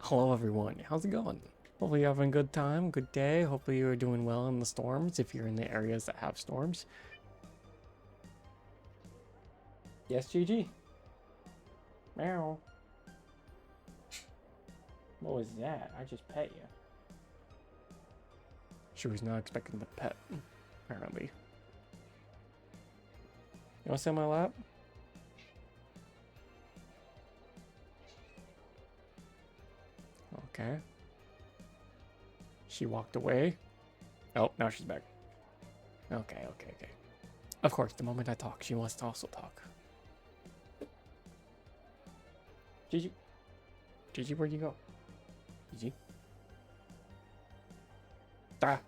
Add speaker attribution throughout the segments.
Speaker 1: Hello everyone, how's it going? Hopefully you're having a good time, good day. Hopefully you're doing well in the storms if you're in the areas that have storms. Yes, GG. Meow. What was that? I just pet you. She was not expecting the pet, apparently. You want to sit on my lap? Okay. She walked away. Oh, now she's back. Okay. Of course, the moment I talk, she wants to also talk. Gigi. Gigi, where'd you go? Gigi. Ah.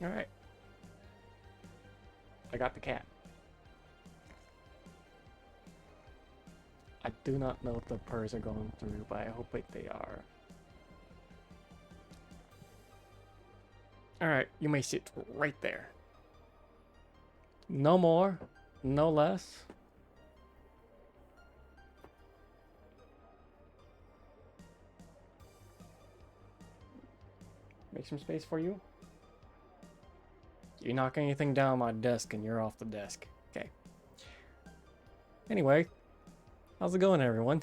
Speaker 1: Alright. I got the cat. I do not know what the purrs are going through, but I hope they are. Alright, you may sit right there. No more, no less. Make some space for you. You knock anything down my desk and you're off the desk. Okay. Anyway, how's it going, everyone?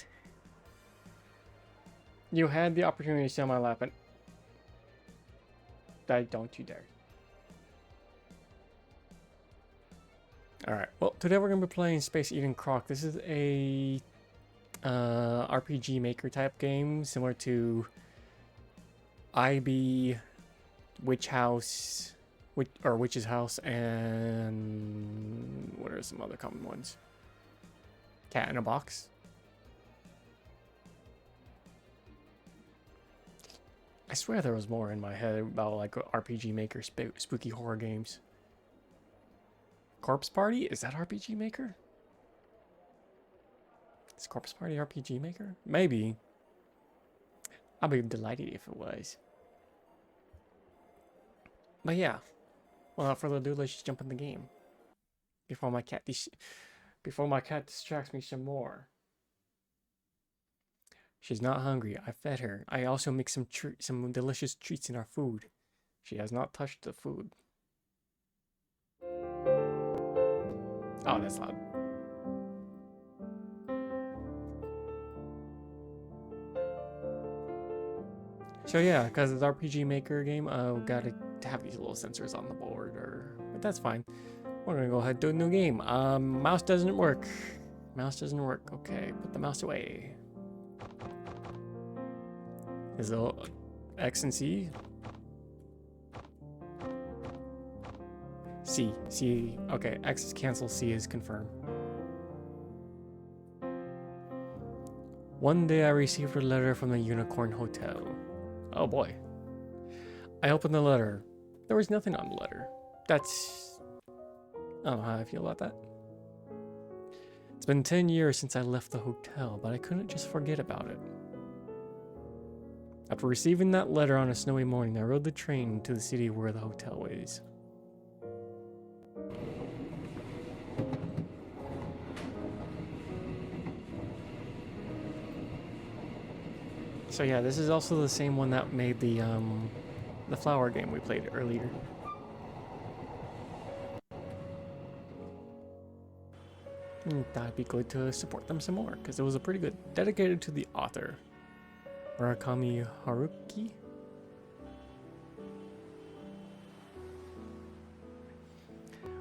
Speaker 1: You had the opportunity to sit on my lap and... Don't you dare. Alright, well, today we're going to be playing Space-Eating Croc. This is a RPG Maker type game, similar to IB, Witch's House, and what are some other common ones? Cat in a Box. I swear there was more in my head about like RPG Maker spooky horror games. Corpse Party? Is that RPG Maker? Is Corpse Party RPG Maker? Maybe. I'd be delighted if it was. But yeah. Without further ado, let's just jump in the game. Before my cat distracts me some more. She's not hungry. I fed her. I also mixed some delicious treats in our food. She has not touched the food. Oh, that's loud. So yeah, because it's RPG Maker game, gotta have these little sensors on the board, but that's fine. We're gonna go ahead and do a new game. Mouse doesn't work. Mouse doesn't work. Okay, put the mouse away. Is it X and C? C. Okay, X is cancel, C is confirm. One day I received a letter from the Unicorn Hotel. Oh boy. I opened the letter. There was nothing on the letter. I don't know how I feel about that. It's been 10 years since I left the hotel, but I couldn't just forget about it. After receiving that letter on a snowy morning, I rode the train to the city where the hotel is. So yeah, this is also the same one that made the flower game we played earlier. Thought it'd be good to support them some more, because it was a pretty good, dedicated to the author, Murakami Haruki.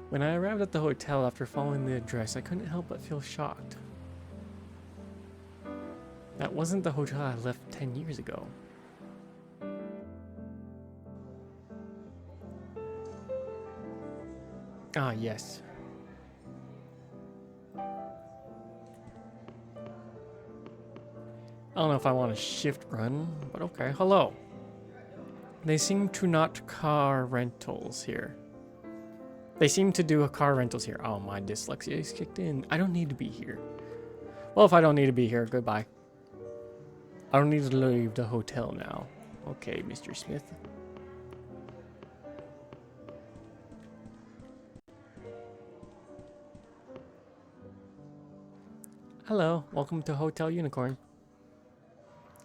Speaker 1: When I arrived at the hotel after following the address, I couldn't help but feel shocked. That wasn't the hotel I left 10 years ago. Ah, yes. I don't know if I want to shift run, but okay. Hello. They seem to not car rentals here. They seem to do a car rentals here. Oh, my dyslexia is kicked in. I don't need to be here. Well, if I don't need to be here, goodbye. I don't need to leave the hotel now. Okay, Mr. Smith. Hello, welcome to Hotel Unicorn.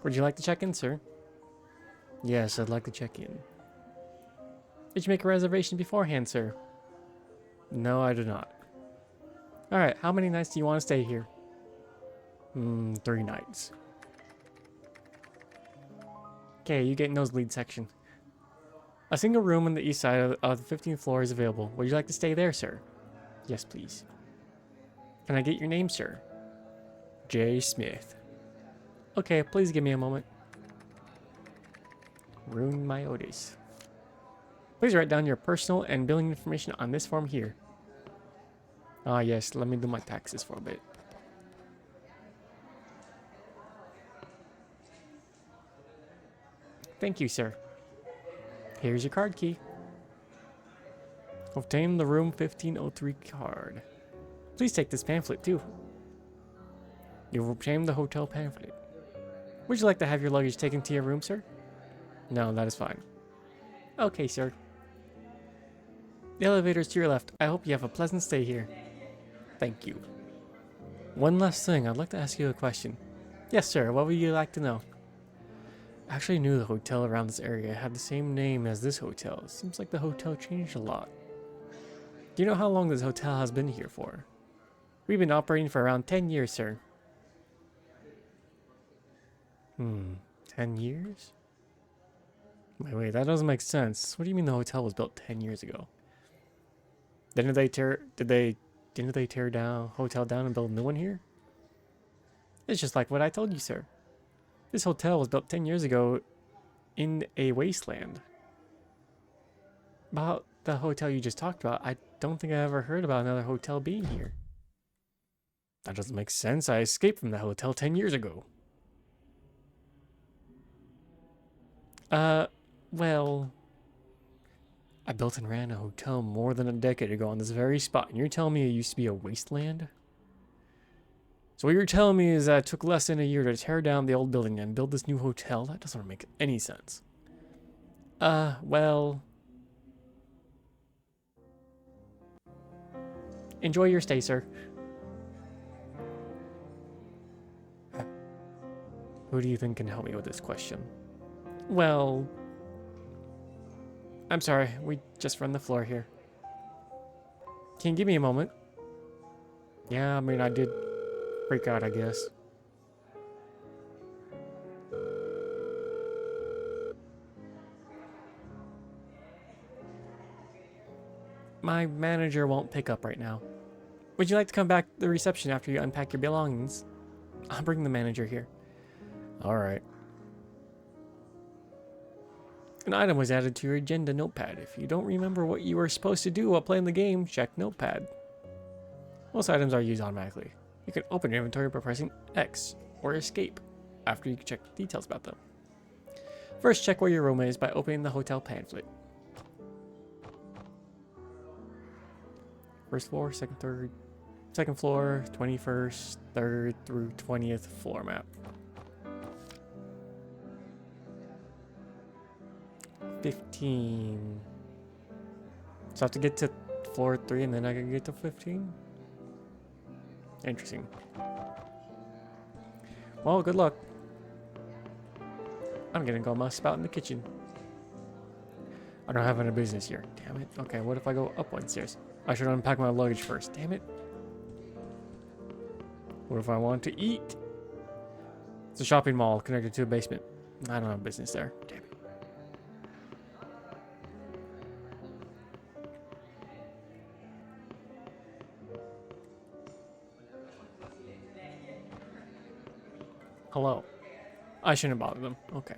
Speaker 1: Would you like to check in, sir? Yes, I'd like to check in. Did you make a reservation beforehand, sir? No, I did not. Alright, how many nights do you want to stay here? 3 nights. Okay, you get nosebleed section. A single room on the east side of the 15th floor is available. Would you like to stay there, sir? Yes, please. Can I get your name, sir? J. Smith. Okay, please give me a moment. Room Myotis. Please write down your personal and billing information on this form here. Ah, yes, let me do my taxes for a bit. Thank you, sir. Here's your card key. Obtain the room 1503 card. Please take this pamphlet, too. You've obtained the hotel pamphlet. Would you like to have your luggage taken to your room, sir? No, that is fine. Okay, sir. The elevator is to your left. I hope you have a pleasant stay here. Thank you. One last thing, I'd like to ask you a question. Yes, sir. What would you like to know? I actually knew the hotel around this area had the same name as this hotel. It seems like the hotel changed a lot. Do you know how long this hotel has been here for? We've been operating for around 10 years, sir. 10 years? Wait, that doesn't make sense. What do you mean the hotel was built 10 years ago? Didn't they tear down hotel down and build a new one here? It's just like what I told you, sir. This hotel was built 10 years ago in a wasteland. About the hotel you just talked about, I don't think I ever heard about another hotel being here. That doesn't make sense. I escaped from the hotel 10 years ago. Well, I built and ran a hotel more than a decade ago on this very spot, and you're telling me it used to be a wasteland? So what you're telling me is that it took less than a year to tear down the old building and build this new hotel? That doesn't make any sense. Well... Enjoy your stay, sir. Who do you think can help me with this question? Well... I'm sorry, we just run the floor here. Can you give me a moment? Yeah, I mean, I did freak out, I guess. My manager won't pick up right now. Would you like to come back to the reception after you unpack your belongings? I'll bring the manager here. Alright. An item was added to your agenda notepad. If you don't remember what you were supposed to do while playing the game, check notepad. Most items are used automatically. You can open your inventory by pressing X or escape after you check the details about them. First, check where your room is by opening the hotel pamphlet. First floor, second floor, 21st, 3rd through 20th floor map. 15. So I have to get to floor 3 and then I can get to 15? Interesting. Well, good luck. I'm gonna go mess about in the kitchen. I don't have any business here. Damn it. Okay, what if I go up one stairs? I should unpack my luggage first. Damn it. What if I want to eat? It's a shopping mall connected to a basement. I don't have business there. Damn it. Hello. I shouldn't bother them. Okay.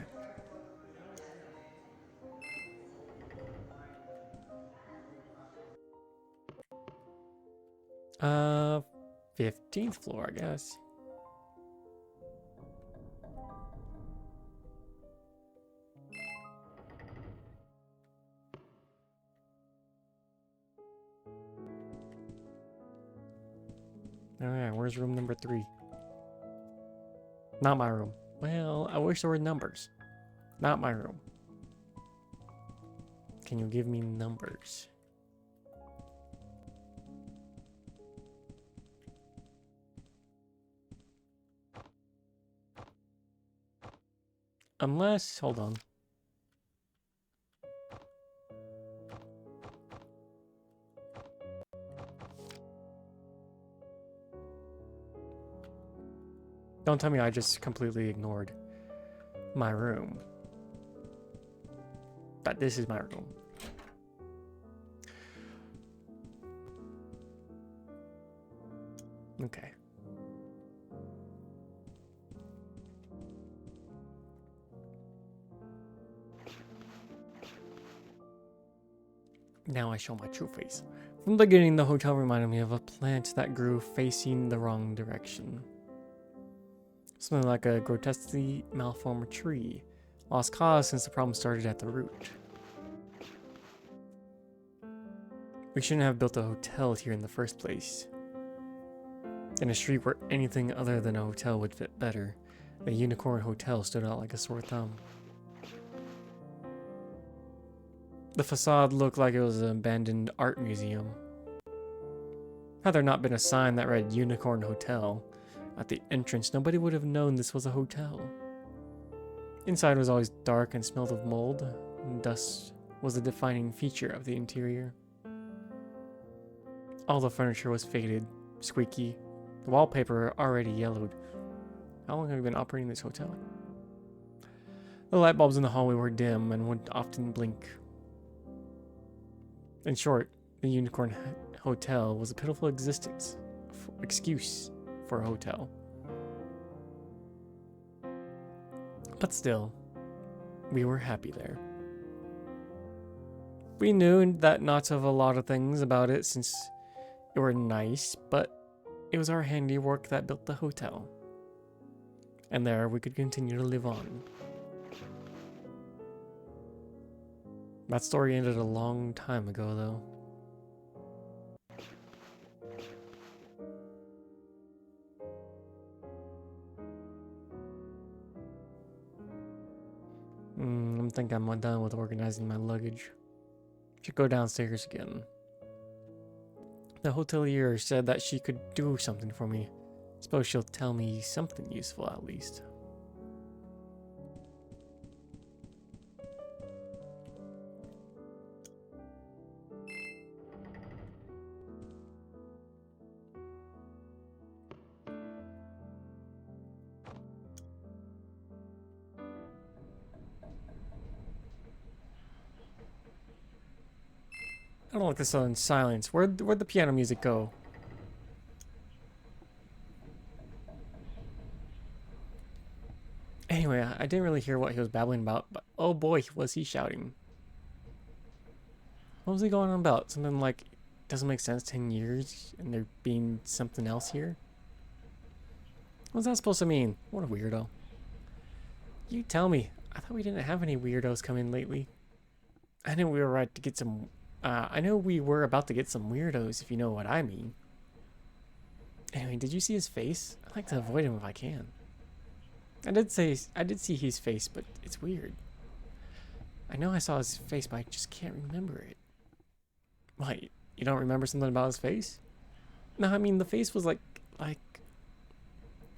Speaker 1: Uh, 15th floor, I guess. Oh yeah, where's room number 3? Not my room. Well, I wish there were numbers. Not my room. Can you give me numbers? Unless, hold on. Don't tell me I just completely ignored my room. That this is my room. Okay. Now I show my true face. From the beginning, the hotel reminded me of a plant that grew facing the wrong direction. Something like a grotesquely malformed tree. Lost cause since the problem started at the root. We shouldn't have built a hotel here in the first place. In a street where anything other than a hotel would fit better, the Unicorn Hotel stood out like a sore thumb. The facade looked like it was an abandoned art museum. Had there not been a sign that read Unicorn Hotel at the entrance, nobody would have known this was a hotel. Inside was always dark and smelled of mold, and dust was a defining feature of the interior. All the furniture was faded, squeaky, the wallpaper already yellowed. How long have you been operating this hotel? The light bulbs in the hallway were dim and would often blink. In short, the Unicorn Hotel was a pitiful excuse for a hotel. But still, we were happy there. We knew that not of a lot of things about it since it were nice, but it was our handiwork that built the hotel. And there we could continue to live on. That story ended a long time ago, though. I think I'm done with organizing my luggage. Should go downstairs again. The hotelier said that she could do something for me. Suppose she'll tell me something useful at least. I don't like this sudden silence. Where'd the piano music go? Anyway, I didn't really hear what he was babbling about, but oh boy, was he shouting. What was he going on about? Something like, doesn't make sense, 10 years, and there being something else here? What's that supposed to mean? What a weirdo. You tell me. I thought we didn't have any weirdos come in lately. I know we were right to get some... I know we were about to get some weirdos, if you know what I mean. Anyway, did you see his face? I like to avoid him if I can. I did see his face, but it's weird. I know I saw his face, but I just can't remember it. What, you don't remember something about his face? No, I mean, the face was like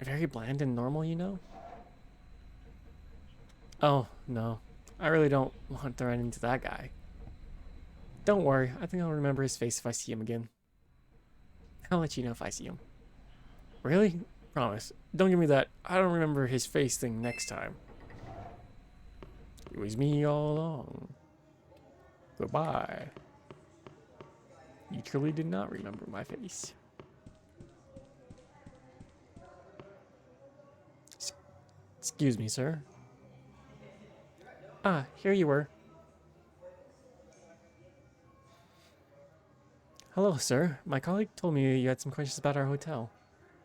Speaker 1: very bland and normal, you know? Oh, no. I really don't want to run into that guy. Don't worry, I think I'll remember his face if I see him again. I'll let you know if I see him. Really? Promise. Don't give me that I don't remember his face thing next time. It was me all along. Goodbye. You truly did not remember my face. Excuse me, sir. Ah, here you were. Hello, sir. My colleague told me you had some questions about our hotel.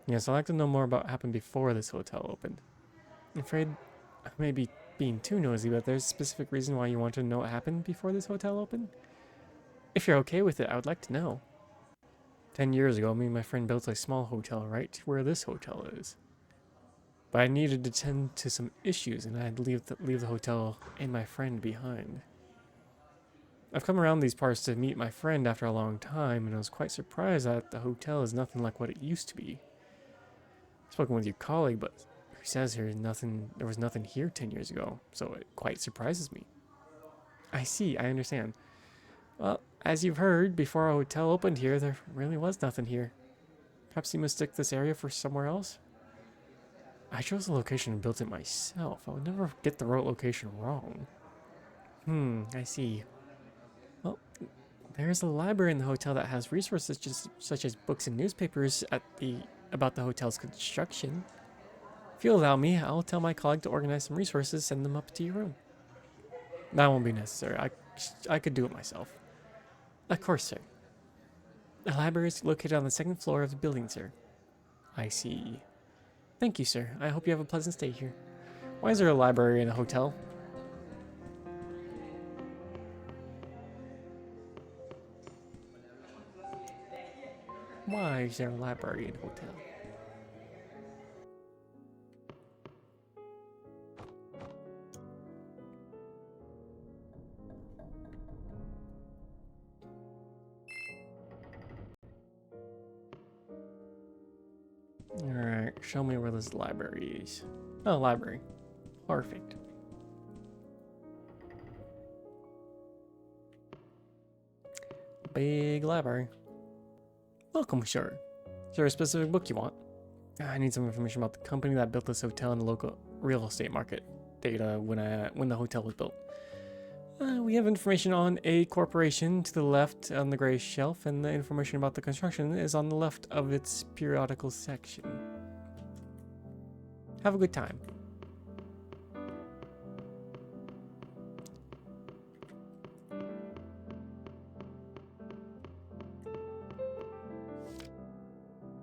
Speaker 1: Yes, I'd like to know more about what happened before this hotel opened. I'm afraid I may be being too nosy, but there's a specific reason why you want to know what happened before this hotel opened? If you're okay with it, I would like to know. 10 years ago, me and my friend built a small hotel right where this hotel is. But I needed to tend to some issues, and I had to leave the hotel and my friend behind. I've come around these parts to meet my friend after a long time, and I was quite surprised that the hotel is nothing like what it used to be. I've spoken with your colleague, but says here there was nothing here 10 years ago, so it quite surprises me. I see, I understand. Well, as you've heard, before our hotel opened here, there really was nothing here. Perhaps you mistook this area for somewhere else? I chose the location and built it myself. I would never get the location wrong. I see. Well, there's a library in the hotel that has resources such as books and newspapers about the hotel's construction. If you'll allow me, I'll tell my colleague to organize some resources, send them up to your room. That won't be necessary. I could do it myself. Of course, sir. The library is located on the second floor of the building, sir. I see. Thank you, sir. I hope you have a pleasant stay here. Why is there a library in a hotel? Why is there a library in a hotel? Alright, show me where this library is. Oh, library. Perfect. Big library. Welcome, sure. Is there a specific book you want? I need some information about the company that built this hotel and the local real estate market data when the hotel was built. We have information on a corporation to the left on the gray shelf, and the information about the construction is on the left of its periodical section. Have a good time.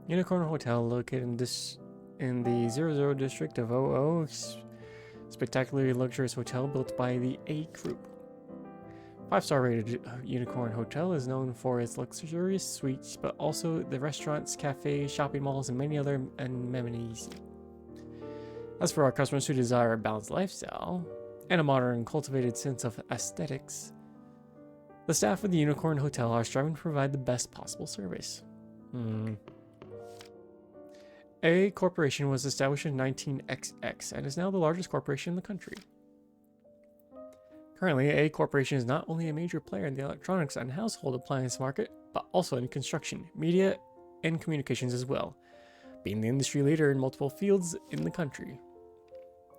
Speaker 1: Unicorn Hotel, located in the 00 district of OO. Spectacularly luxurious hotel built by the A Group. 5-star rated Unicorn Hotel is known for its luxurious suites, but also the restaurants, cafes, shopping malls, and many other amenities. As for our customers who desire a balanced lifestyle and a modern, cultivated sense of aesthetics, the staff of the Unicorn Hotel are striving to provide the best possible service. A Corporation was established in 19XX and is now the largest corporation in the country. Currently, A Corporation is not only a major player in the electronics and household appliance market, but also in construction, media, and communications as well, being the industry leader in multiple fields in the country.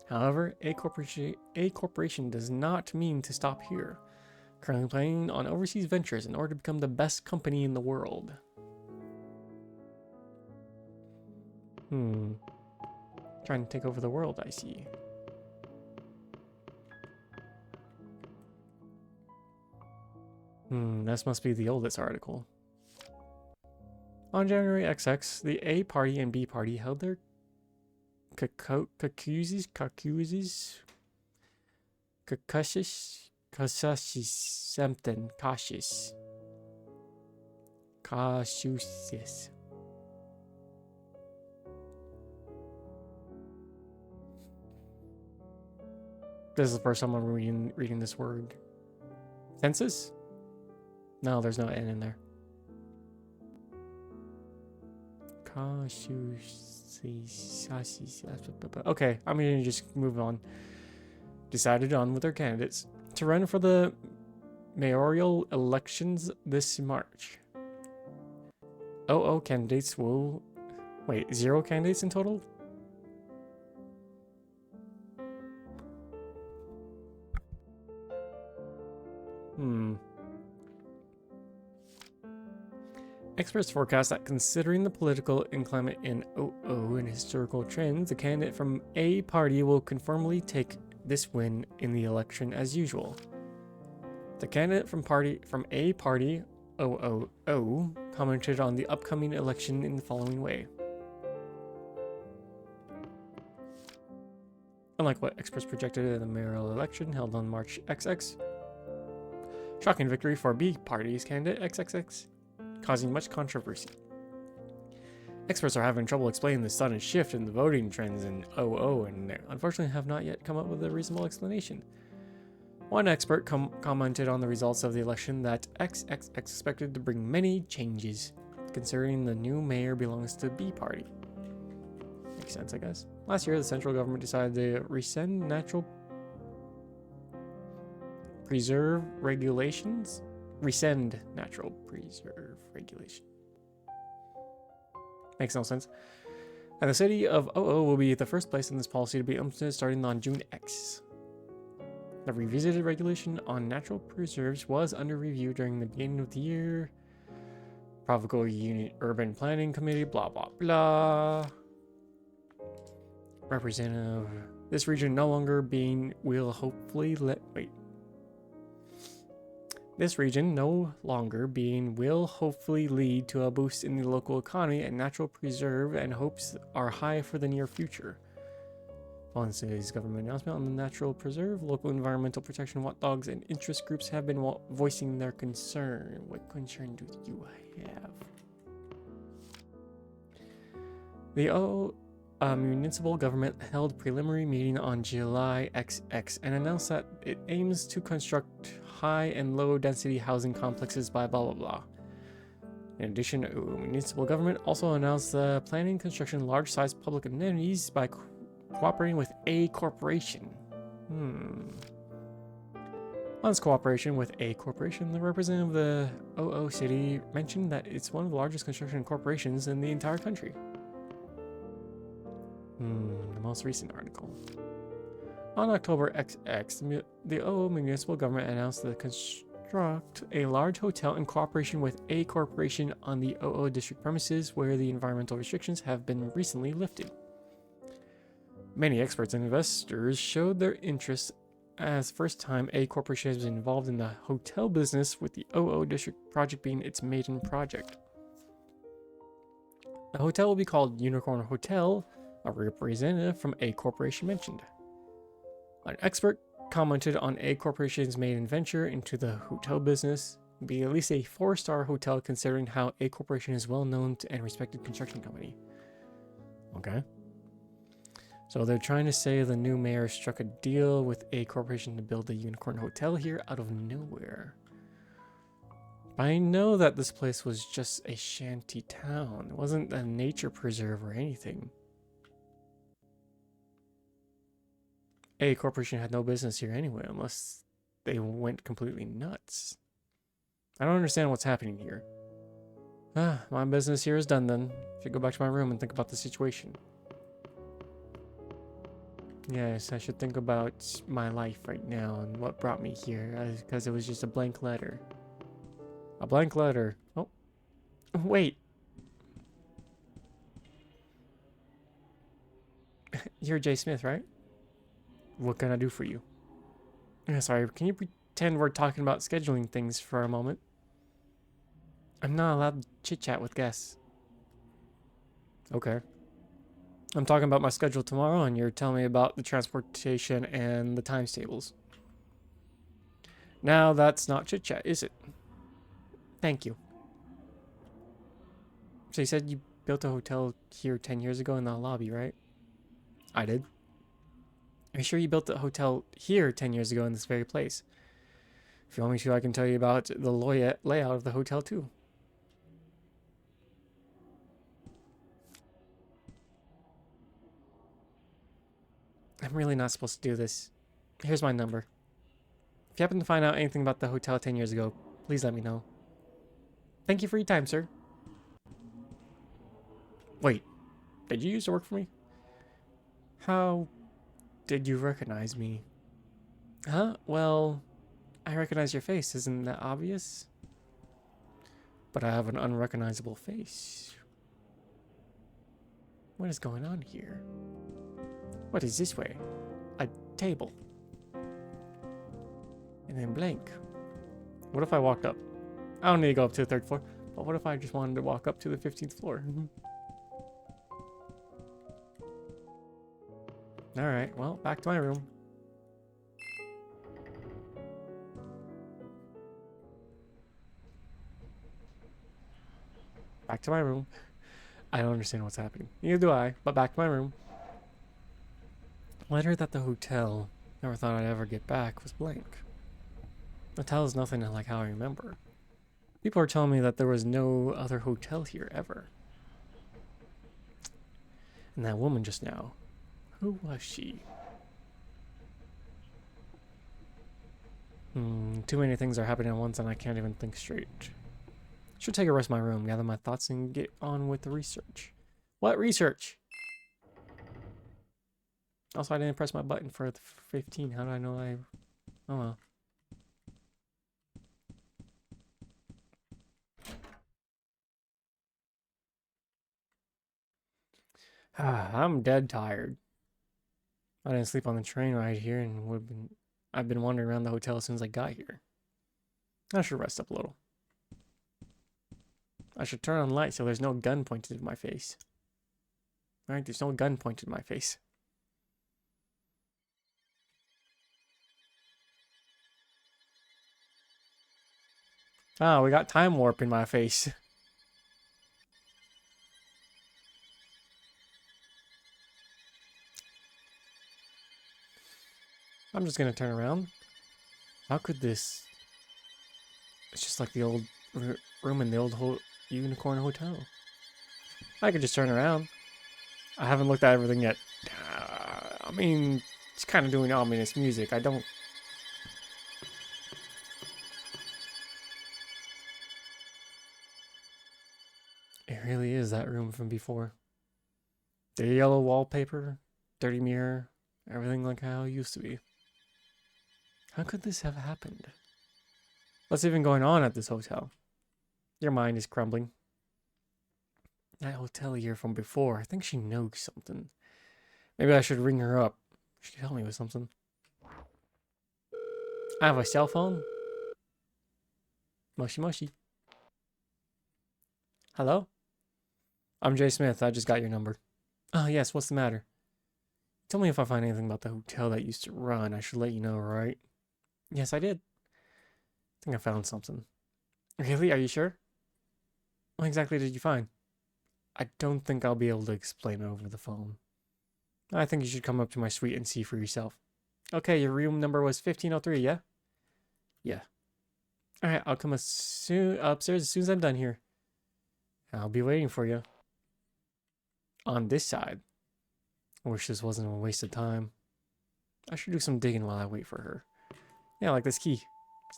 Speaker 1: However, A Corporation does not mean to stop here, currently planning on overseas ventures in order to become the best company in the world. Trying to take over the world, I see. This must be the oldest article. On January XX, the A Party and B Party held their Caucuses, something, cautious. This is the first time I'm reading this word. Census? No, there's no N in there. Okay, I'm gonna just move on. Decided on with their candidates to run for the mayoral elections this March. Candidates will... Wait, 0 candidates in total? Experts forecast that considering the political climate in OO and historical trends, the candidate from A Party will conformably take this win in the election as usual. The candidate from A Party, OOO, commented on the upcoming election in the following way. Unlike what experts projected in the mayoral election held on March XX, shocking victory for B Party's candidate XXX, causing much controversy. Experts are having trouble explaining the sudden shift in the voting trends in OO and unfortunately have not yet come up with a reasonable explanation. One expert commented on the results of the election that XXX expected to bring many changes, considering the new mayor belongs to B Party. Makes sense, I guess. Last year, the central government decided to rescind natural preserve regulations. Rescind natural preserve regulation. Makes no sense. And the city of OO will be the first place in this policy to be implemented starting on June X. The revisited regulation on natural preserves was under review during the beginning of the year. Provincial Unit Urban Planning Committee, blah, blah, blah. Representative. This region no longer being will hopefully This region no longer being will hopefully lead to a boost in the local economy and natural preserve, and hopes are high for the near future. On today's government announcement on the natural preserve, local environmental protection watchdogs and interest groups have been voicing their concern. What concern do you have? The municipal government held a preliminary meeting on July XX and announced that it aims to construct high and low density housing complexes by blah blah blah. In addition, municipal government also announced the planning construction large-sized public amenities by cooperating with A Corporation. On its cooperation with A Corporation, the representative of the OO city mentioned that it's one of the largest construction corporations in the entire country. The most recent article. On October XX, the OO municipal government announced to construct a large hotel in cooperation with A Corporation on the OO district premises where the environmental restrictions have been recently lifted. Many experts and investors showed their interest as first time A Corporation has been involved in the hotel business, with the OO district project being its maiden project. The hotel will be called Unicorn Hotel, a representative from A Corporation mentioned. An expert commented on A Corporation's maiden venture into the hotel business be at least a 4-star hotel considering how A Corporation is well known and respected construction company. Okay. So they're trying to say the new mayor struck a deal with A Corporation to build a Unicorn Hotel here out of nowhere. But I know that this place was just a shanty town. It wasn't a nature preserve or anything. A Corporation had no business here anyway, unless they went completely nuts. I don't understand what's happening here. My business here is done then. I should go back to my room and think about the situation. Yes, I should think about my life right now and what brought me here, because it was just a blank letter. A blank letter. Oh, wait. You're Jay Smith, right? What can I do for you? Sorry, can you pretend we're talking about scheduling things for a moment? I'm not allowed to chit-chat with guests. Okay. I'm talking about my schedule tomorrow, and you're telling me about the transportation and the times tables. Now that's not chit-chat, is it? Thank you. So you said you built a hotel here 10 years ago in the lobby, right? I did. Are you sure you built the hotel here 10 years ago in this very place? If you want me to, I can tell you about the layout of the hotel too. I'm really not supposed to do this. Here's my number. If you happen to find out anything about the hotel 10 years ago, please let me know. Thank you for your time, sir. Wait, did you used to work for me? How did you recognize me? Huh? Well, I recognize your face. Isn't that obvious? But I have an unrecognizable face. What is going on here? What is this way? A table. And then blank. What if I walked up? I don't need to go up to the 3rd floor. But what if I just wanted to walk up to the 15th floor? Alright, well, back to my room. Back to my room. I don't understand what's happening. Neither do I, but back to my room. Letter that the hotel never thought I'd ever get back was blank. The hotel is nothing like how I remember. People are telling me that there was no other hotel here ever. And that woman just now. Who was she? Too many things are happening at once and I can't even think straight. Should take a rest in my room, gather my thoughts, and get on with the research. What research? Also, I didn't press my button for the 15. How do I know I... Oh well. I'm dead tired. I didn't sleep on the train ride here and I've been wandering around the hotel as soon as I got here. I should rest up a little. I should turn on the light so there's no gun pointed at my face. Alright, there's no gun pointed at my face. Ah, we got time warp in my face. I'm just gonna turn around. How could this... It's just like the old room in the old Unicorn Hotel. I could just turn around. I haven't looked at everything yet. I mean, it's kind of doing ominous music. I don't... It really is that room from before. The yellow wallpaper, dirty mirror, everything like how it used to be. How could this have happened? What's even going on at this hotel? Your mind is crumbling. That hotelier from before, I think she knows something. Maybe I should ring her up. She could help me with something. I have a cell phone. Moshi moshi. Hello? I'm Jay Smith. I just got your number. Oh, yes. What's the matter? Tell me if I find anything about the hotel that used to run. I should let you know, right? Yes, I did. I think I found something. Really? Are you sure? What exactly did you find? I don't think I'll be able to explain it over the phone. I think you should come up to my suite and see for yourself. Okay, your room number was 1503, yeah? Yeah. Alright, I'll come upstairs as soon as I'm done here. I'll be waiting for you. On this side. I wish this wasn't a waste of time. I should do some digging while I wait for her. Yeah, like this key.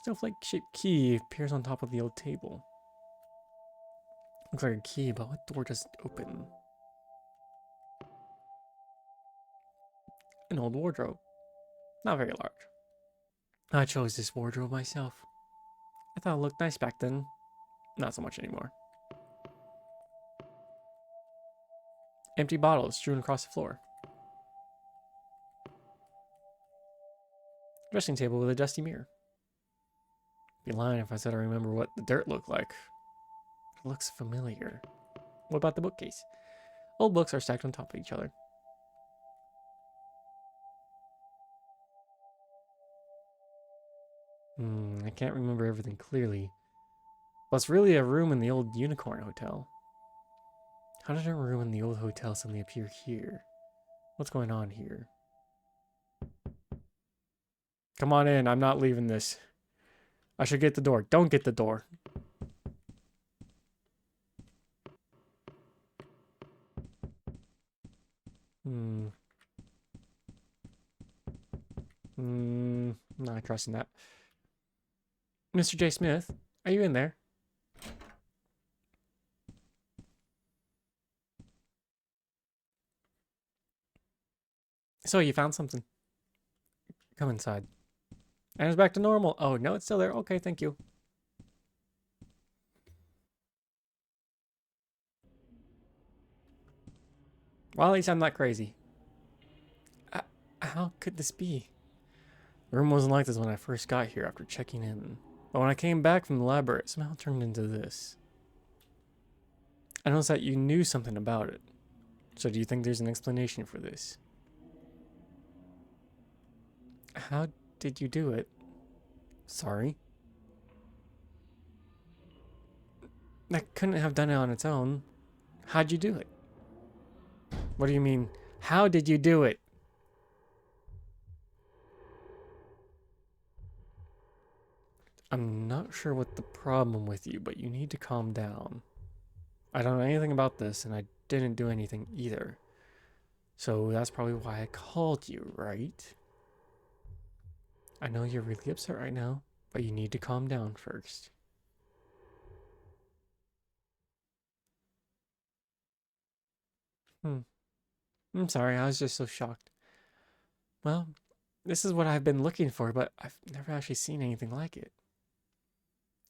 Speaker 1: Snowflake-shaped key appears on top of the old table. Looks like a key, but what door does it open? An old wardrobe. Not very large. I chose this wardrobe myself. I thought it looked nice back then. Not so much anymore. Empty bottles strewn across the floor. Dressing table with a dusty mirror. Be lying if I said I remember what the dirt looked like. It looks familiar. What about the bookcase? Old books are stacked on top of each other. I can't remember everything clearly. But it's really a room in the old Unicorn Hotel. How did a room in the old hotel suddenly appear here? What's going on here? Come on in, I'm not leaving this. I should get the door. Don't get the door. Not trusting that. Mr. J. Smith, are you in there? So you found something. Come inside. And it's back to normal. Oh, no, it's still there. Okay, thank you. Well, at least I'm not crazy. How could this be? The room wasn't like this when I first got here after checking in. But when I came back from the library, it somehow turned into this. I noticed that you knew something about it. So do you think there's an explanation for this? How did you do it? Sorry. That couldn't have done it on its own. How'd you do it? What do you mean? How did you do it? I'm not sure what the problem with you, but you need to calm down. I don't know anything about this, and I didn't do anything either. So that's probably why I called you, right? I know you're really upset right now, but you need to calm down first. Hmm. I'm sorry, I was just so shocked. Well, this is what I've been looking for, but I've never actually seen anything like it.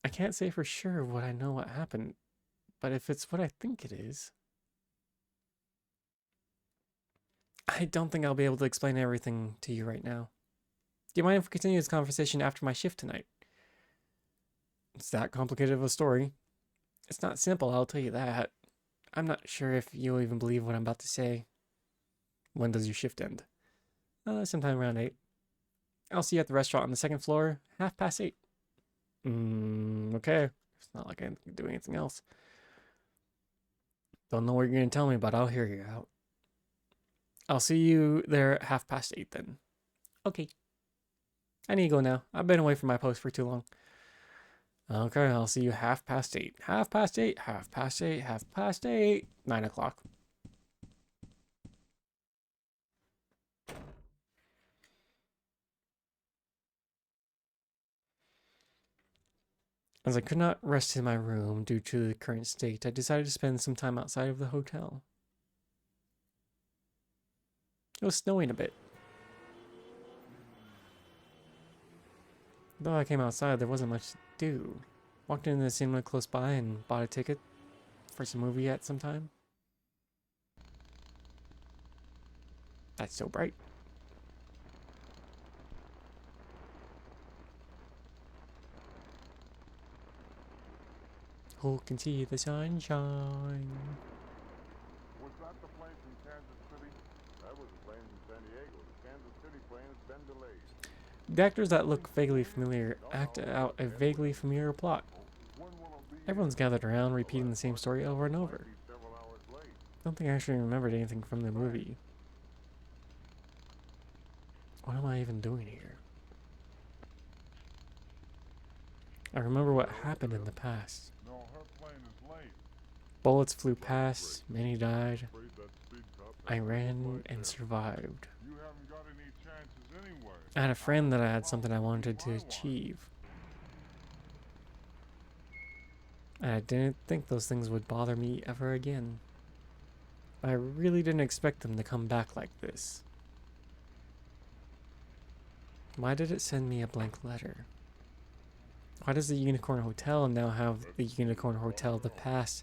Speaker 1: I can't say for sure what I know what happened, but if it's what I think it is, I don't think I'll be able to explain everything to you right now. Do you mind if we continue this conversation after my shift tonight? It's that complicated of a story. It's not simple, I'll tell you that. I'm not sure if you'll even believe what I'm about to say. When does your shift end? Sometime around 8. I'll see you at the restaurant on the second floor, 8:30. Okay. It's not like I can do anything else. Don't know what you're going to tell me, but I'll hear you out. I'll see you there at 8:30 then. Okay. I need to go now. I've been away from my post for too long. Okay, I'll see you 8:30. 8:30, 8:30, 8:30. 9 o'clock. As I could not rest in my room due to the current state, I decided to spend some time outside of the hotel. It was snowing a bit. Though I came outside, there wasn't much to do. Walked into the cinema close by and bought a ticket for some movie at some time. That's so bright. Who can see the sunshine?
Speaker 2: Was that the plane from Kansas City? That was a plane from San Diego. The Kansas City plane has been delayed.
Speaker 1: The actors that look vaguely familiar act out a vaguely familiar plot. Everyone's gathered around, repeating the same story over and over. I don't think I actually remembered anything from the movie. What am I even doing here? I remember what happened in the past. Bullets flew past, many died. I ran and survived. I had a friend that I had something I wanted to achieve. And I didn't think those things would bother me ever again. I really didn't expect them to come back like this. Why did it send me a blank letter? Why does the Unicorn Hotel now have the Unicorn Hotel of the past?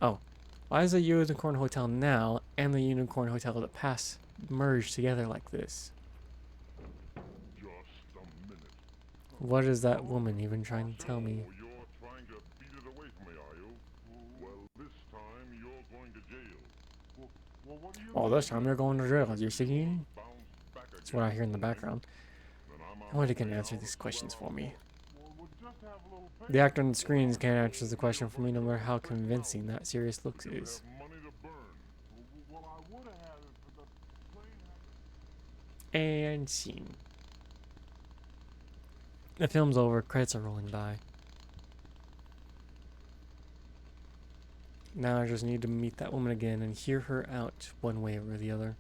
Speaker 1: Oh, why is the Unicorn Hotel now and the Unicorn Hotel of the past merged together like this? What is that woman even trying to tell me? Oh, this time you're going to jail. You're singing? That's what I hear in the background. Nobody can answer these questions for me. The actor on the screens can't answer the question for me no matter how convincing that serious look is. And scene. The film's over, credits are rolling by. Now I just need to meet that woman again and hear her out one way or the other.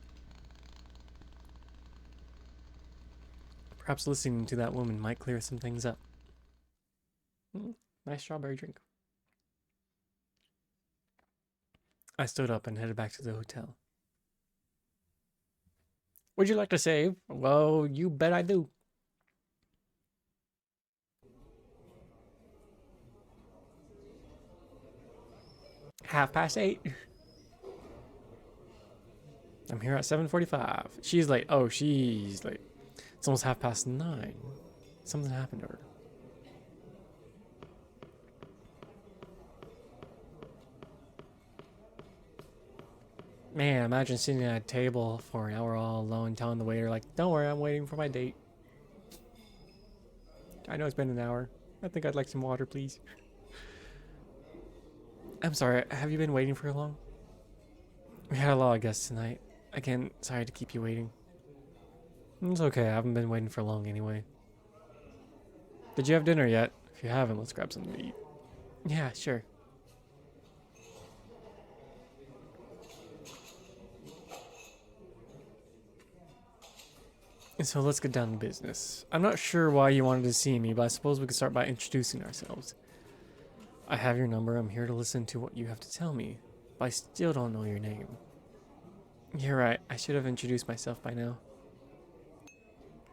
Speaker 1: Perhaps listening to that woman might clear some things up. Nice strawberry drink. I stood up and headed back to the hotel. Would you like to save? Well, you bet I do. 8:30. I'm here at 7:45. She's late. Oh, she's late. It's almost 9:30. Something happened to her. Man, imagine sitting at a table for an hour all alone, telling the waiter, like, don't worry, I'm waiting for my date. I know it's been an hour. I think I'd like some water, please. I'm sorry, have you been waiting for long? We had a lot of guests tonight. Again, sorry to keep you waiting. It's okay, I haven't been waiting for long anyway. Did you have dinner yet? If you haven't, let's grab something to eat. Yeah, sure. So let's get down to business. I'm not sure why you wanted to see me, but I suppose we could start by introducing ourselves. I have your number. I'm here to listen to what you have to tell me, but I still don't know your name. You're right. I should have introduced myself by now.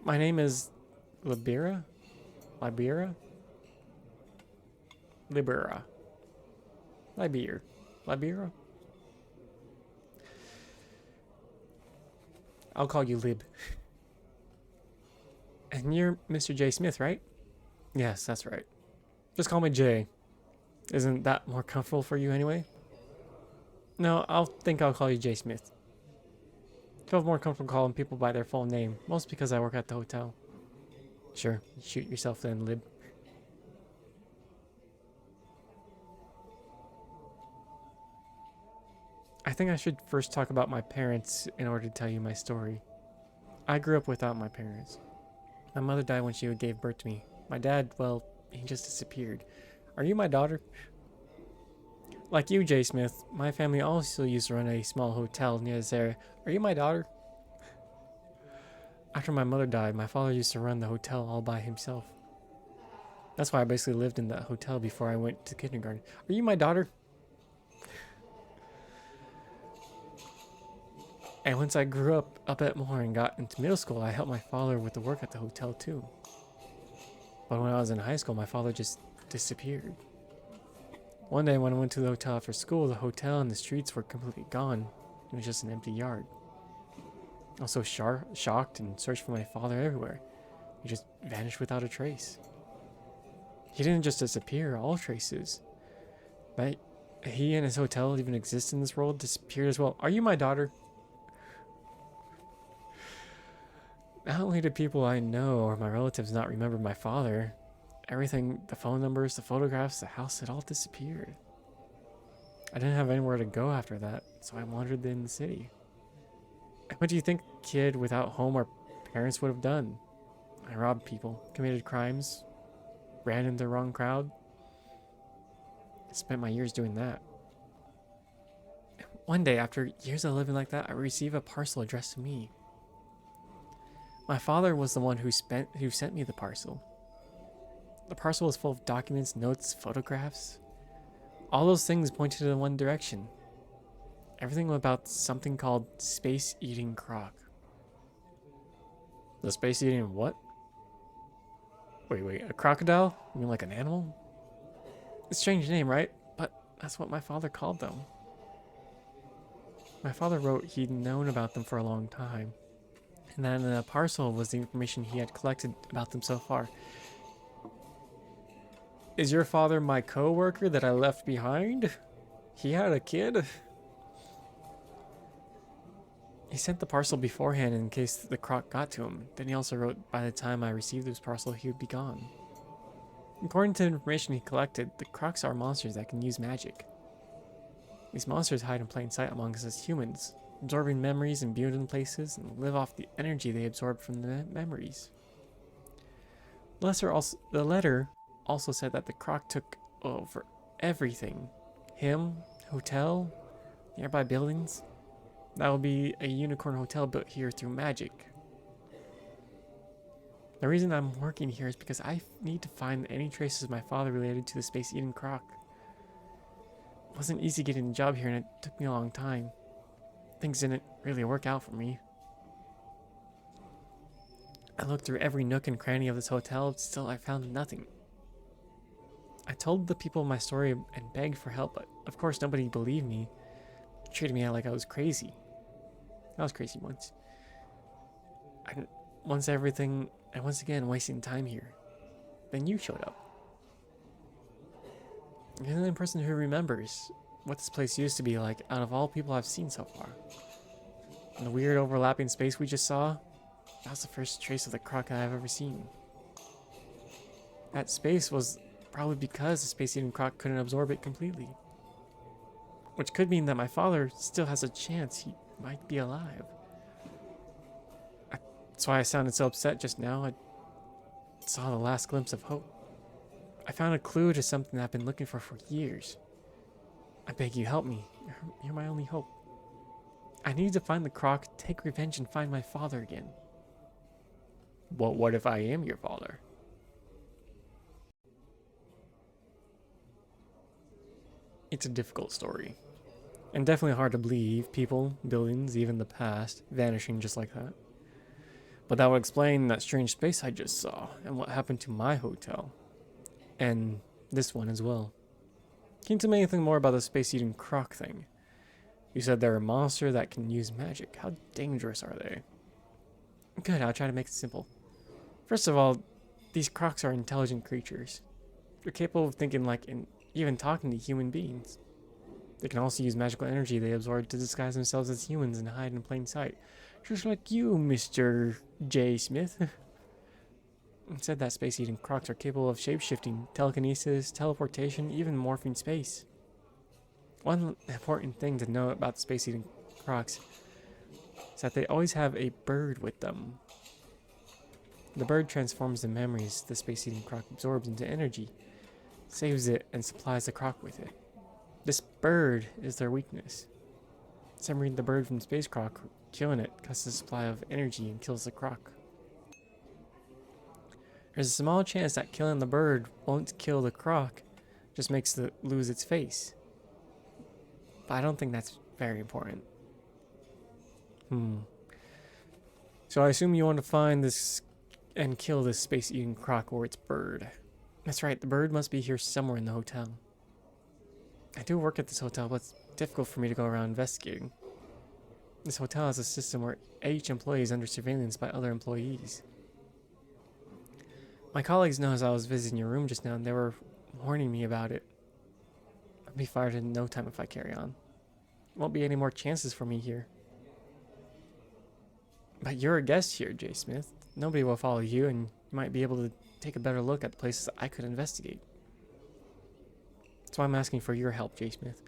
Speaker 1: My name is Libera? Libera? Libera. Libera. Libera? I'll call you Lib. And you're Mr. J. Smith, right? Yes, that's right. Just call me Jay. Isn't that more comfortable for you anyway? No, I'll call you J. Smith. I feel more comfortable calling people by their full name, mostly because I work at the hotel. Sure, shoot yourself then, Lib. I think I should first talk about my parents in order to tell you my story. I grew up without my parents. My mother died when she gave birth to me. My dad, well, he just disappeared. Are you my daughter? Like you, Jay Smith, my family also used to run a small hotel near this area. Are you my daughter? After my mother died, my father used to run the hotel all by himself. That's why I basically lived in that hotel before I went to kindergarten. Are you my daughter? And once I grew up a bit more and got into middle school, I helped my father with the work at the hotel too. But when I was in high school, my father just disappeared. One day when I went to the hotel after school, the hotel and the streets were completely gone. It was just an empty yard. I was so shocked and searched for my father everywhere. He just vanished without a trace. He didn't just disappear, all traces. But he and his hotel even exist in this world disappeared as well. Are you my daughter? Not only do people I know or my relatives not remember my father, everything, the phone numbers, the photographs, the house, it all disappeared. I didn't have anywhere to go after that, so I wandered in the city. What do you think a kid without home or parents would have done? I robbed people, committed crimes, ran into the wrong crowd. I spent my years doing that. One day, after years of living like that, I received a parcel addressed to me. My father was the one who sent me the parcel. The parcel was full of documents, notes, photographs. All those things pointed in one direction. Everything about something called Space-Eating Croc. The space-eating what? Wait, a crocodile? You mean like an animal? It's a strange name, right? But that's what my father called them. My father wrote he'd known about them for a long time, and that in the parcel was the information he had collected about them so far. Is your father my co-worker that I left behind? He had a kid? He sent the parcel beforehand in case the croc got to him. Then he also wrote by the time I received this parcel, he would be gone. According to the information he collected, the crocs are monsters that can use magic. These monsters hide in plain sight among us as humans, absorbing memories and in places, and live off the energy they absorb from the memories. The letter also said that the croc took over everything. Him, hotel, nearby buildings. That will be a unicorn hotel built here through magic. The reason I'm working here is because I need to find any traces of my father related to the Space-Eating Croc. It wasn't easy getting a job here and it took me a long time. Things didn't really work out for me. I looked through every nook and cranny of this hotel, still I found nothing. I told the people my story and begged for help, but of course nobody believed me. They treated me like I was crazy. I was crazy once. Once again wasting time here. Then you showed up. You're the only person who remembers what this place used to be like out of all people I've seen so far. And the weird overlapping space we just saw, that was the first trace of the croc I've ever seen. That space was probably because the Space-Eating Croc couldn't absorb it completely. Which could mean that my father still has a chance he might be alive. That's why I sounded so upset just now. I saw the last glimpse of hope. I found a clue to something I've been looking for years. I beg you, help me. You're my only hope. I need to find the croc, take revenge, and find my father again. Well, what if I am your father? It's a difficult story. And definitely hard to believe people, buildings, even the past, vanishing just like that. But that would explain that strange space I just saw, and what happened to my hotel. And this one as well. Can you tell me anything more about the space-eating croc thing? You said they're a monster that can use magic. How dangerous are they? Good, I'll try to make it simple. First of all, these crocs are intelligent creatures. They're capable of thinking like and even talking to human beings. They can also use magical energy they absorb to disguise themselves as humans and hide in plain sight. Just like you, Mr. J. Smith. It said that space-eating crocs are capable of shape-shifting, telekinesis, teleportation, even morphing space. One important thing to know about the space-eating crocs is that they always have a bird with them. The bird transforms the memories the space-eating croc absorbs into energy, saves it, and supplies the croc with it. This bird is their weakness. Severing the bird from Space Croc, killing it, cuts the supply of energy and kills the croc. There's a small chance that killing the bird won't kill the croc, just makes it lose its face. But I don't think that's very important. So I assume you want to find this and kill this space-eating croc or its bird. That's right, the bird must be here somewhere in the hotel. I do work at this hotel, but it's difficult for me to go around investigating. This hotel has a system where each employee is under surveillance by other employees. My colleagues know as I was visiting your room just now, and they were warning me about it. I'll be fired in no time if I carry on. Won't be any more chances for me here. But you're a guest here, J. Smith. Nobody will follow you, and you might be able to take a better look at the places I could investigate. That's why I'm asking for your help, J. Smith.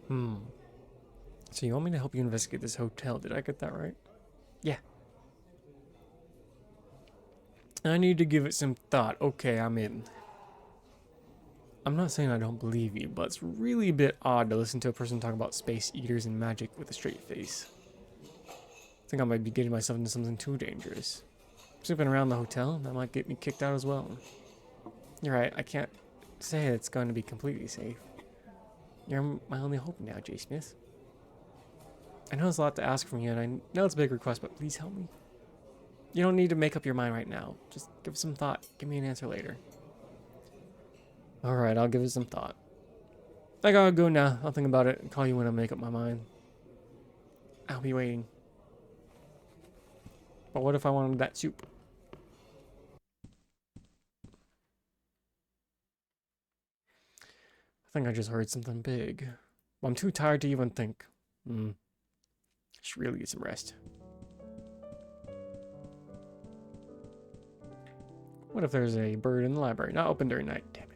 Speaker 1: So you want me to help you investigate this hotel, did I get that right? Yeah. I need to give it some thought. Okay, I'm in. I'm not saying I don't believe you, but it's really a bit odd to listen to a person talk about space eaters and magic with a straight face. I think I might be getting myself into something too dangerous. Snooping around the hotel, that might get me kicked out as well. You're right, I can't say it's going to be completely safe. You're my only hope now, J. Smith. I know it's a lot to ask from you, and I know it's a big request, but please help me. You don't need to make up your mind right now. Just give it some thought. Give me an answer later. Alright, I'll give it some thought. I gotta go now. I'll think about it and call you when I make up my mind. I'll be waiting. But what if I wanted that soup? I think I just heard something big. I'm too tired to even think. Should really get some rest. What if there's a bird in the library? Not open during night. Damn it.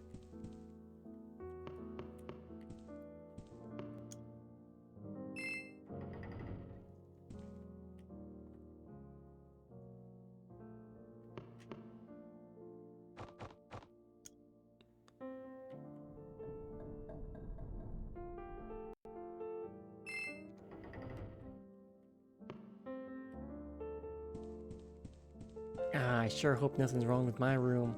Speaker 1: I sure hope nothing's wrong with my room.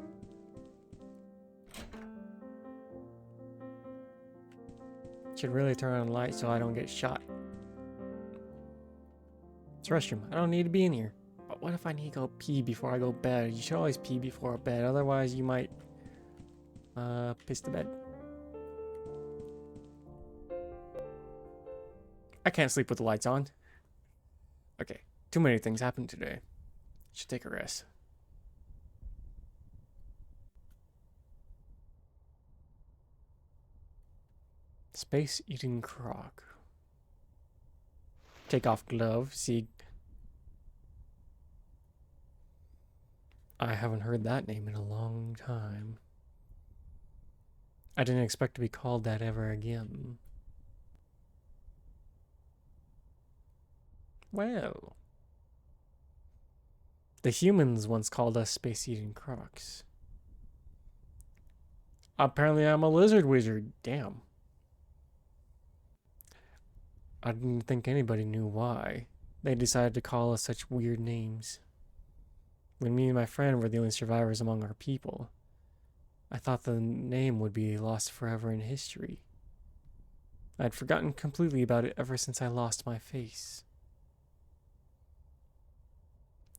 Speaker 1: Should really turn on the light so I don't get shot. It's a restroom. I don't need to be in here. But what if I need to go pee before I go to bed? You should always pee before bed. Otherwise, you might piss the bed. I can't sleep with the lights on. Okay. Too many things happened today. Should take a rest. Space-Eating Croc. Take off glove. See. I haven't heard that name in a long time. I didn't expect to be called that ever again. Well. The humans once called us space-eating crocs. Apparently I'm a lizard wizard. Damn. I didn't think anybody knew why. They decided to call us such weird names. When me and my friend were the only survivors among our people, I thought the name would be lost forever in history. I'd forgotten completely about it ever since I lost my face.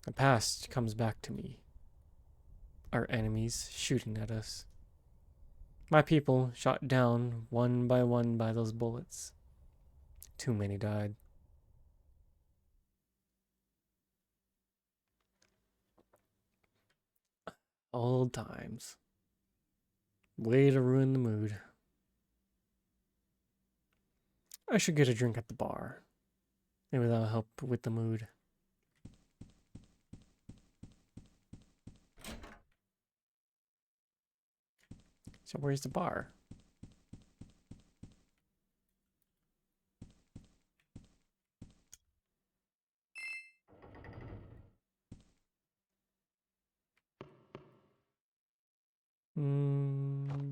Speaker 1: The past comes back to me. Our enemies shooting at us. My people shot down one by those bullets. Too many died. Old times. Way to ruin the mood. I should get a drink at the bar. Maybe that'll help with the mood. So where's the bar?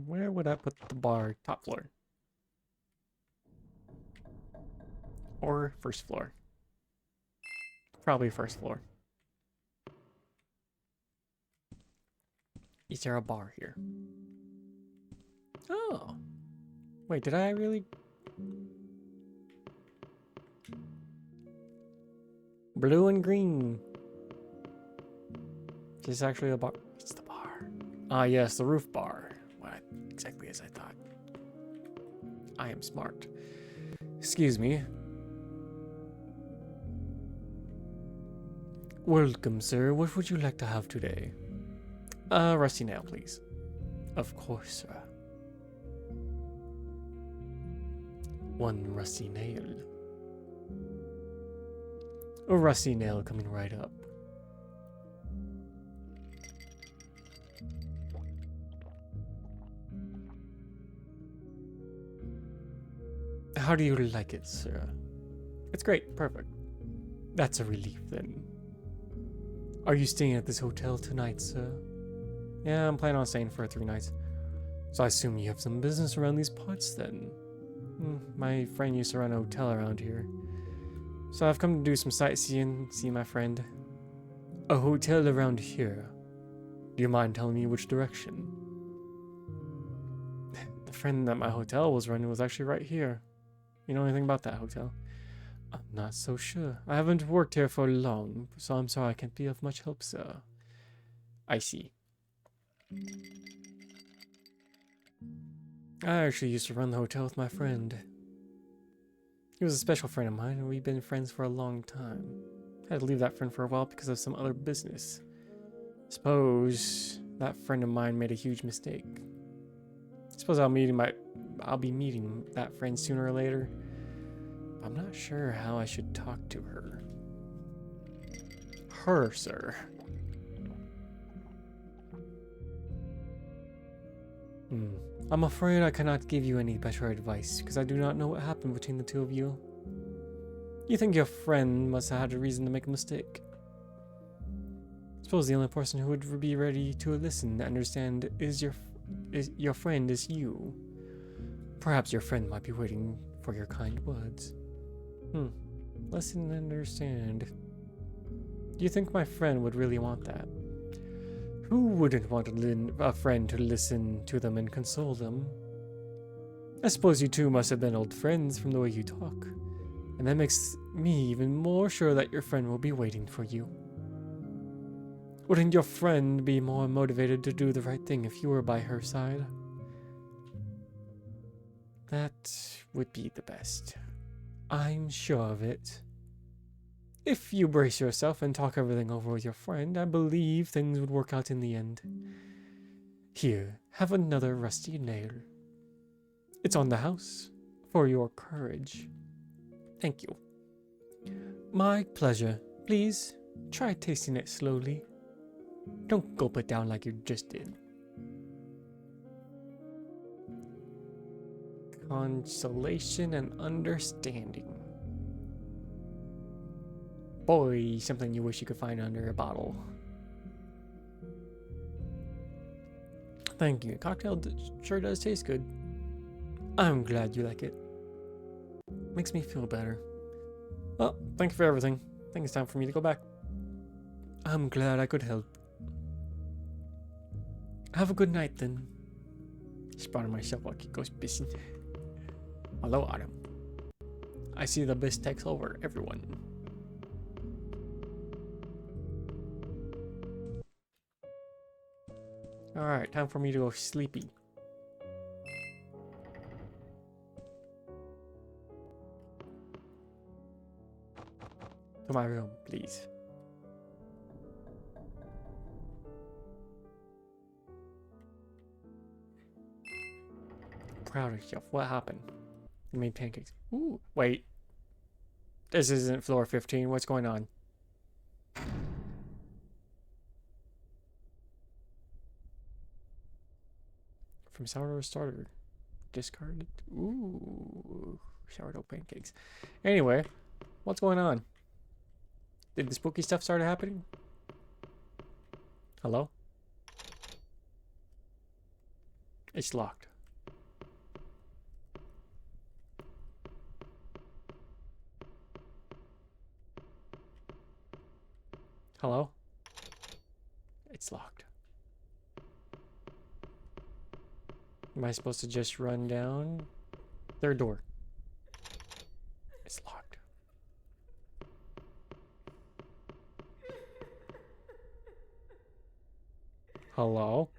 Speaker 1: Where would I put the bar? Top floor. Or first floor. Probably first floor. Is there a bar here? Oh. Wait, did I really? Blue and green. Is this actually a bar? It's the bar. Ah, yes, the roof bar. What? Exactly as I thought. I am smart. Excuse me. Welcome, sir. What would you like to have today? Rusty nail, please. Of course, sir. One rusty nail. A rusty nail coming right up. How do you like it, sir? It's great. Perfect. That's a relief, then. Are you staying at this hotel tonight, sir? Yeah, I'm planning on staying for 3 nights. So I assume you have some business around these parts, then? My friend used to run a hotel around here. So I've come to do some sightseeing, see my friend. A hotel around here? Do you mind telling me which direction? The friend that my hotel was running was actually right here. You know anything about that hotel? I'm not so sure. I haven't worked here for long, so I'm sorry I can't be of much help, sir. I see. I actually used to run the hotel with my friend. He was a special friend of mine, and we've been friends for a long time. I had to leave that friend for a while because of some other business. Suppose that friend of mine made a huge mistake. Suppose I'll be meeting that friend sooner or later. I'm not sure how I should talk to her. Her, sir. I'm afraid I cannot give you any better advice, because I do not know what happened between the two of you. You think your friend must have had a reason to make a mistake. Suppose the only person who would be ready to listen and understand is your friend is you. Perhaps your friend might be waiting for your kind words. Listen and understand. Do you think my friend would really want that? Who wouldn't want a friend to listen to them and console them? I suppose you two must have been old friends from the way you talk. And that makes me even more sure that your friend will be waiting for you. Wouldn't your friend be more motivated to do the right thing if you were by her side? That would be the best. I'm sure of it. If you brace yourself and talk everything over with your friend, I believe things would work out in the end. Here, have another rusty nail. It's on the house for your courage. Thank you. My pleasure. Please, try tasting it slowly. Don't gulp it down like you just did. Consolation and understanding. Boy, something you wish you could find under a bottle. Thank you. Cocktail sure does taste good. I'm glad you like it. Makes me feel better. Well, thank you for everything. I think it's time for me to go back. I'm glad I could help. Have a good night then. Spotted myself like he goes pissing. Hello, Adam. I see the best text over everyone. Alright, time for me to go sleepy. To my room, please. Proud of yourself. What happened? You made pancakes. Ooh, wait. This isn't floor 15. What's going on? From sourdough starter. Discarded. Ooh, sourdough pancakes. Anyway, what's going on? Did the spooky stuff start happening? Hello? It's locked. Hello? It's locked. Am I supposed to just run down? Third door. It's locked. Hello?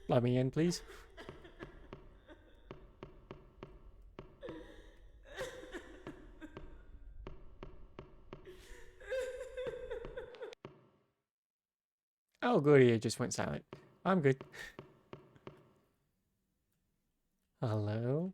Speaker 1: Let me in, please. Oh, goody, it just went silent. I'm good. Hello?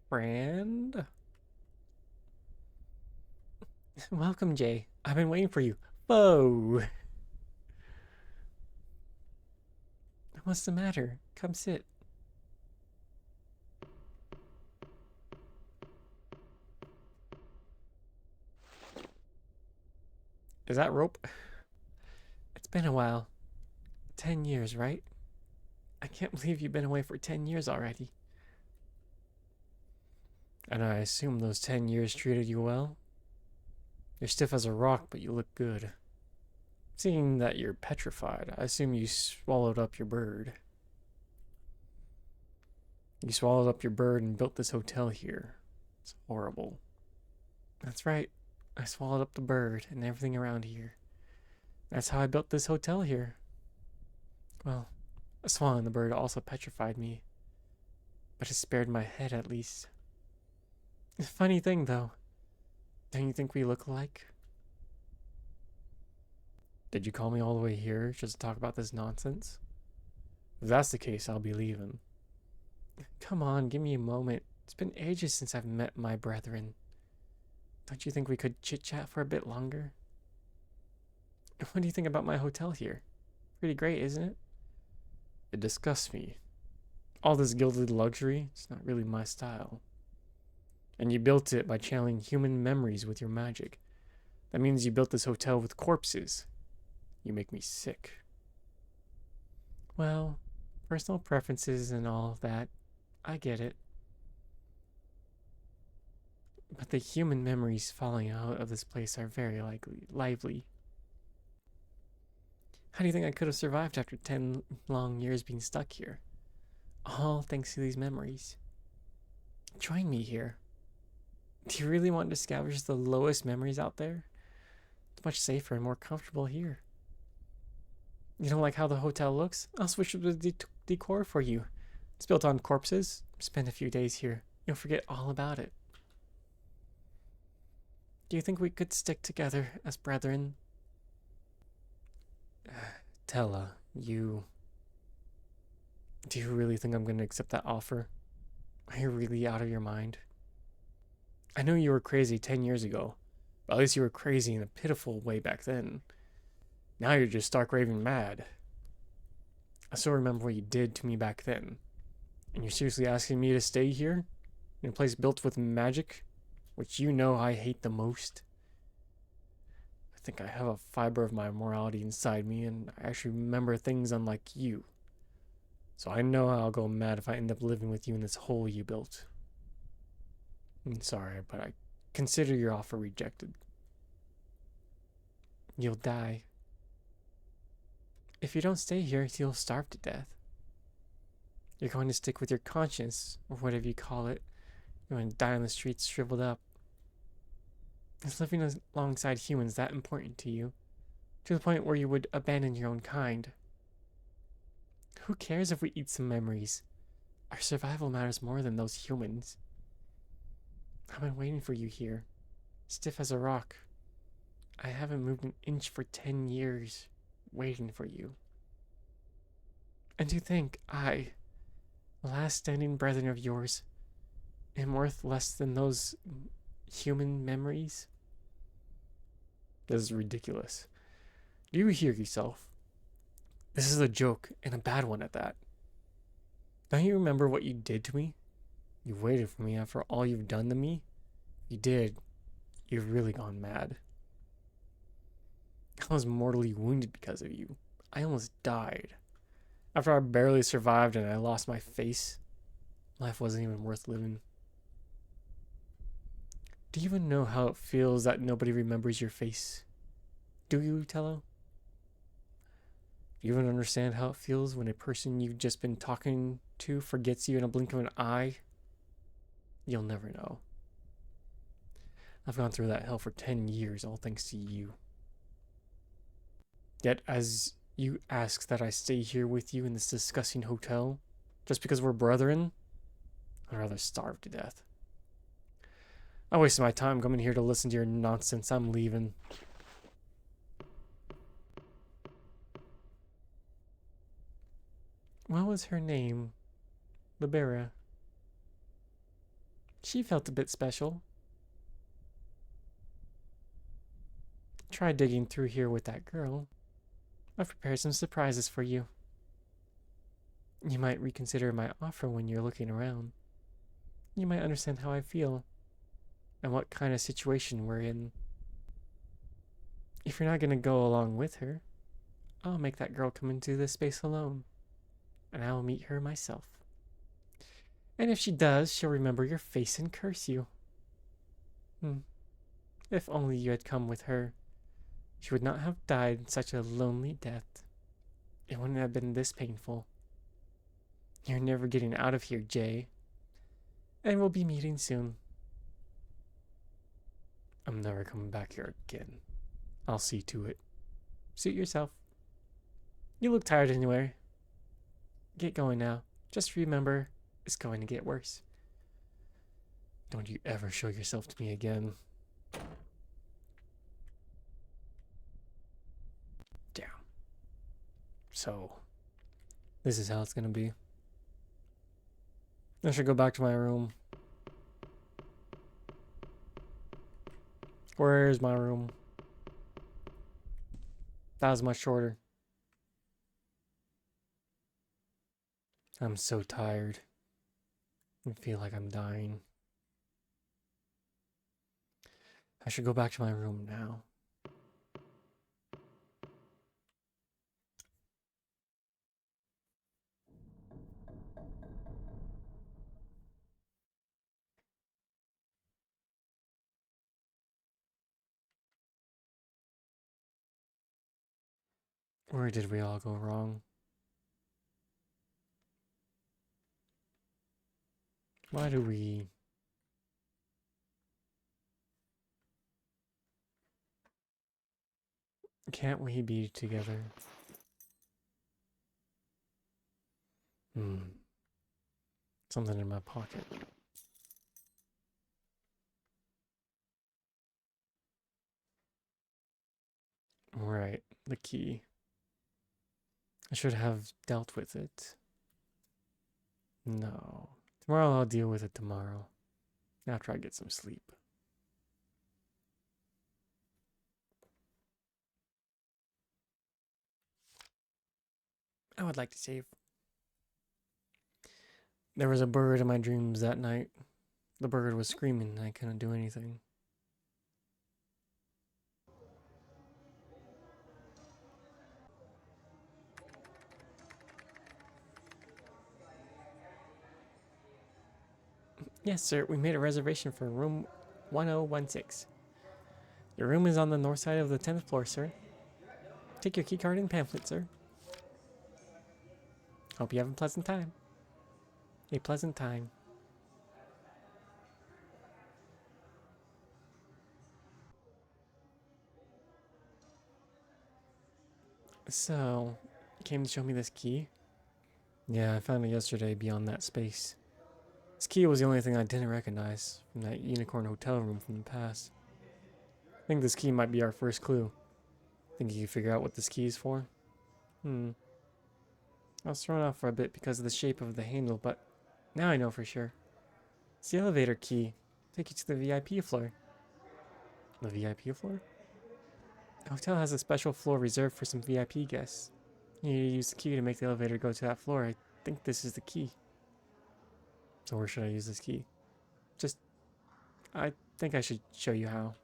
Speaker 1: Friend? Welcome, Jay. I've been waiting for you. Whoa! What's the matter? Come sit. Is that rope? It's been a while. 10 years, right? I can't believe you've been away for 10 years already. And I assume those 10 years treated you well? You're stiff as a rock, but you look good. Seeing that you're petrified, I assume you swallowed up your bird. You swallowed up your bird and built this hotel here. It's horrible. That's right. I swallowed up the bird and everything around here. That's how I built this hotel here. Well, swallowing the bird also petrified me. But it spared my head at least. Funny thing though. Don't you think we look alike? Did you call me all the way here just to talk about this nonsense? If that's the case, I'll be leaving. Come on, give me a moment. It's been ages since I've met my brethren. Don't you think we could chit-chat for a bit longer? What do you think about my hotel here? Pretty great, isn't it? It disgusts me. All this gilded luxury, it's not really my style. And you built it by channeling human memories with your magic. That means you built this hotel with corpses. You make me sick. Well, personal preferences and all of that, I get it. But the human memories falling out of this place are very lively. How do you think I could have survived after 10 long years being stuck here? All thanks to these memories. Join me here. Do you really want to scavenge the lowest memories out there? It's much safer and more comfortable here. You don't like how the hotel looks? I'll switch up the decor for you. It's built on corpses. Spend a few days here. You'll forget all about it. Do you think we could stick together as brethren? Tella, do you really think I'm going to accept that offer? Are you really out of your mind? I know you were crazy 10 years ago, but at least you were crazy in a pitiful way back then. Now you're just stark raving mad. I still remember what you did to me back then. And you're seriously asking me to stay here? In a place built with magic, which you know I hate the most. I think I have a fiber of my morality inside me, and I actually remember things unlike you. So I know I'll go mad if I end up living with you in this hole you built. I'm sorry, but I consider your offer rejected. You'll die. If you don't stay here, you'll starve to death. You're going to stick with your conscience, or whatever you call it. You're going to die on the streets shriveled up. Is living alongside humans that important to you? To the point where you would abandon your own kind? Who cares if we eat some memories? Our survival matters more than those humans. I've been waiting for you here, stiff as a rock. I haven't moved an inch for 10 years, waiting for you. And to think I, the last standing brethren of yours, am worth less than those human memories? This is ridiculous. Do you hear yourself? This is a joke, and a bad one at that. Don't you remember what you did to me? You waited for me after all you've done to me? You did. You've really gone mad. I was mortally wounded because of you. I almost died. After I barely survived and I lost my face, life wasn't even worth living. Do you even know how it feels that nobody remembers your face? Do you, Tello? Do you even understand how it feels when a person you've just been talking to forgets you in a blink of an eye? You'll never know. I've gone through that hell for 10 years, all thanks to you. Yet, as you ask that I stay here with you in this disgusting hotel, just because we're brethren, I'd rather starve to death. I wasted my time coming here to listen to your nonsense. I'm leaving. What was her name? Libera. She felt a bit special. Try digging through here with that girl. I've prepared some surprises for you. You might reconsider my offer when you're looking around. You might understand how I feel and what kind of situation we're in. If you're not going to go along with her, I'll make that girl come into this space alone, and I will meet her myself. And if she does, she'll remember your face and curse you. If only you had come with her, she would not have died such a lonely death. It wouldn't have been this painful. You're never getting out of here, Jay. And we'll be meeting soon. I'm never coming back here again. I'll see to it. Suit yourself. You look tired anyway. Get going now. Just remember, it's going to get worse. Don't you ever show yourself to me again. Damn. So, this is how it's gonna be. I should go back to my room. Where's my room? That was much shorter. I'm so tired. I feel like I'm dying. I should go back to my room now. Where did we all go wrong? Why do we... Can't we be together? Something in my pocket. Right, the key. I should have dealt with it. No. Tomorrow I'll deal with it tomorrow. After I get some sleep. I would like to save. There was a bird in my dreams that night. The bird was screaming and I couldn't do anything. Yes, sir. We made a reservation for room 1016. Your room is on the north side of the 10th floor, sir. Take your keycard and pamphlet, sir. Hope you have a pleasant time. A pleasant time. So, you came to show me this key? Yeah, I found it yesterday beyond that space. This key was the only thing I didn't recognize from that unicorn hotel room from the past. I think this key might be our first clue. Think you can figure out what this key is for? I was thrown off for a bit because of the shape of the handle, but now I know for sure. It's the elevator key. Take you to the VIP floor. The VIP floor? The hotel has a special floor reserved for some VIP guests. You need to use the key to make the elevator go to that floor. I think this is the key. So where should I use this key? I think I should show you how.